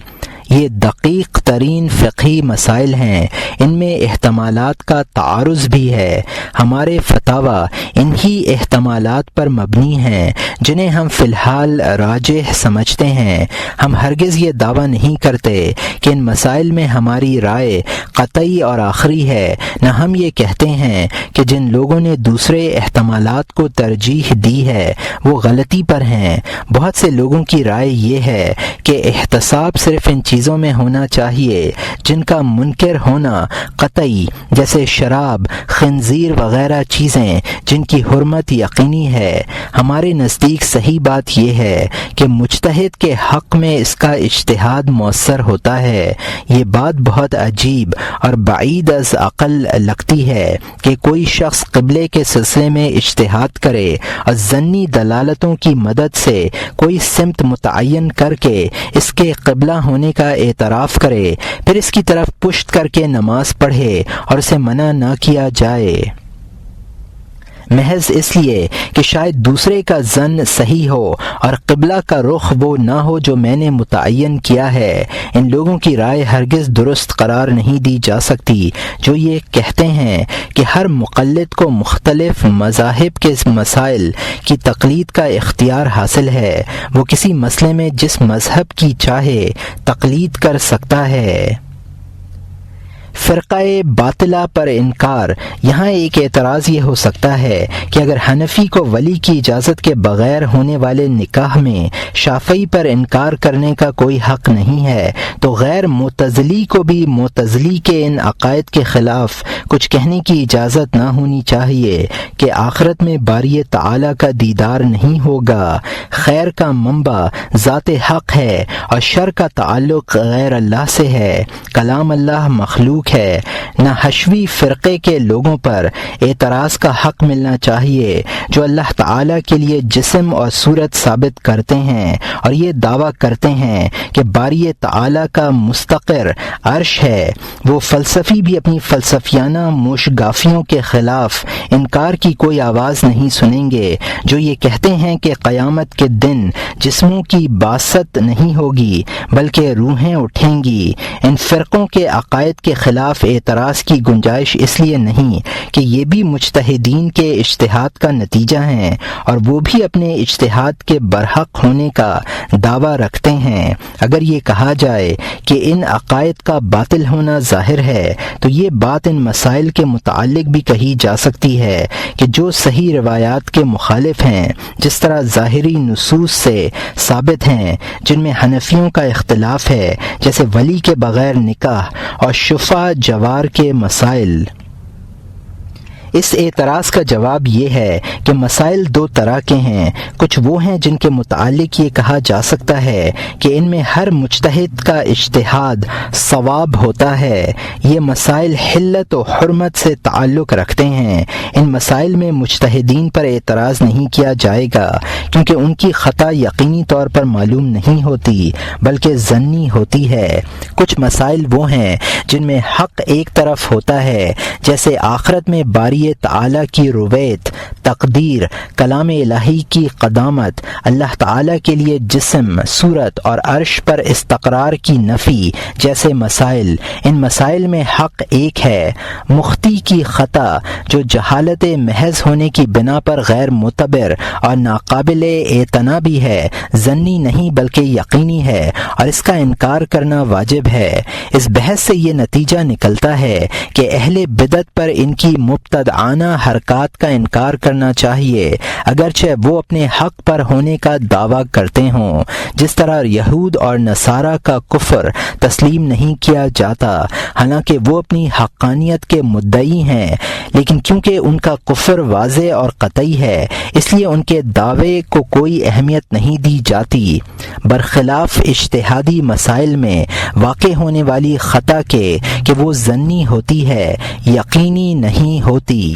یہ دقیق ترین فقہی مسائل ہیں، ان میں احتمالات کا تعارض بھی ہے۔ ہمارے فتاوی انہی احتمالات پر مبنی ہیں جنہیں ہم فی الحال راجح سمجھتے ہیں۔ ہم ہرگز یہ دعویٰ نہیں کرتے کہ ان مسائل میں ہماری رائے قطعی اور آخری ہے، نہ ہم یہ کہتے ہیں کہ جن لوگوں نے دوسرے احتمالات کو ترجیح دی ہے وہ غلطی پر ہیں۔ بہت سے لوگوں کی رائے یہ ہے کہ احتساب صرف ان چیزوں میں ہونا چاہیے جن کا منکر ہونا قطعی، جیسے شراب، خنزیر وغیرہ چیزیں جن کی حرمت یقینی ہے۔ ہمارے نزدیک صحیح بات یہ ہے کہ مجتہد کے حق میں اس کا اجتہاد مؤثر ہوتا ہے۔ یہ بات بہت عجیب اور بعید از عقل لگتی ہے کہ کوئی شخص قبلے کے سلسلے میں اجتہاد کرے اور ظنی دلالتوں کی مدد سے کوئی سمت متعین کر کے اس کے قبلہ ہونے کا اعتراف کرے، پھر اس کی طرف پشت کر کے نماز پڑھے اور اسے منع نہ کیا جائے، محض اس لیے کہ شاید دوسرے کا ظن صحیح ہو اور قبلہ کا رخ وہ نہ ہو جو میں نے متعین کیا ہے۔ ان لوگوں کی رائے ہرگز درست قرار نہیں دی جا سکتی جو یہ کہتے ہیں کہ ہر مقلد کو مختلف مذاہب کے مسائل کی تقلید کا اختیار حاصل ہے، وہ کسی مسئلے میں جس مذہب کی چاہے تقلید کر سکتا ہے۔ فرقہ باطلہ پر انکار۔ یہاں ایک اعتراض یہ ہو سکتا ہے کہ اگر حنفی کو ولی کی اجازت کے بغیر ہونے والے نکاح میں شافعی پر انکار کرنے کا کوئی حق نہیں ہے تو غیر معتزلی کو بھی معتزلی کے ان عقائد کے خلاف کچھ کہنے کی اجازت نہ ہونی چاہیے کہ آخرت میں باری تعالی کا دیدار نہیں ہوگا، خیر کا منبع ذات حق ہے اور شر کا تعلق غیر اللہ سے ہے، کلام اللہ مخلوق ہے، نہ حشوی فرقے کے لوگوں پر اعتراض کا حق ملنا چاہیے جو اللہ تعالیٰ کے لیے جسم اور صورت ثابت کرتے ہیں اور یہ دعویٰ کرتے ہیں کہ باری تعالیٰ کا مستقر عرش ہے۔ وہ فلسفی بھی اپنی فلسفیانہ موشگافیوں کے خلاف انکار کی کوئی آواز نہیں سنیں گے جو یہ کہتے ہیں کہ قیامت کے دن جسموں کی باسط نہیں ہوگی بلکہ روحیں اٹھیں گی۔ ان فرقوں کے عقائد کے خلاف اعتراض کی گنجائش اس لیے نہیں کہ یہ بھی مجتہدین کے اجتہاد کا نتیجہ ہیں اور وہ بھی اپنے اجتہاد کے برحق ہونے کا دعویٰ رکھتے ہیں۔ اگر یہ کہا جائے کہ ان عقائد کا باطل ہونا ظاہر ہے تو یہ بات ان مسائل کے متعلق بھی کہی جا سکتی ہے کہ جو صحیح روایات کے مخالف ہیں، جس طرح ظاہری نصوص سے ثابت ہیں جن میں حنفیوں کا اختلاف ہے، جیسے ولی کے بغیر نکاح اور شفع جوار کے مسائل۔ اس اعتراض کا جواب یہ ہے کہ مسائل دو طرح کے ہیں۔ کچھ وہ ہیں جن کے متعلق یہ کہا جا سکتا ہے کہ ان میں ہر مجتہد کا اجتہاد صواب ہوتا ہے۔ یہ مسائل حلت و حرمت سے تعلق رکھتے ہیں۔ ان مسائل میں مجتہدین پر اعتراض نہیں کیا جائے گا کیونکہ ان کی خطا یقینی طور پر معلوم نہیں ہوتی بلکہ ظنی ہوتی ہے۔ کچھ مسائل وہ ہیں جن میں حق ایک طرف ہوتا ہے، جیسے آخرت میں باری تعالیٰ کی رویت، تقدیر، کلام الہی کی قدامت، اللہ تعالیٰ کے لیے جسم، صورت اور عرش پر استقرار کی نفی جیسے مسائل۔ ان مسائل میں حق ایک ہے۔ مختی کی خطا جو جہالت محض ہونے کی بنا پر غیر معتبر اور ناقابل اعتنا بھی ہے، ظنی نہیں بلکہ یقینی ہے اور اس کا انکار کرنا واجب ہے۔ اس بحث سے یہ نتیجہ نکلتا ہے کہ اہل بدعت پر ان کی مبتدعانہ حرکات کا انکار کرنا چاہیے، اگرچہ وہ اپنے حق پر ہونے کا دعویٰ کرتے ہوں۔ جس طرح یہود اور نصارہ کا کفر تسلیم نہیں کیا جاتا، حالانکہ وہ اپنی حقانیت کے مدعی ہیں، لیکن کیونکہ ان کا کفر واضح اور قطعی ہے اس لیے ان کے دعوے کو کوئی اہمیت نہیں دی جاتی، برخلاف اجتہادی مسائل میں واقع ہونے والی خطا کے کہ وہ ظنی ہوتی ہے، یقینی نہیں ہوتی۔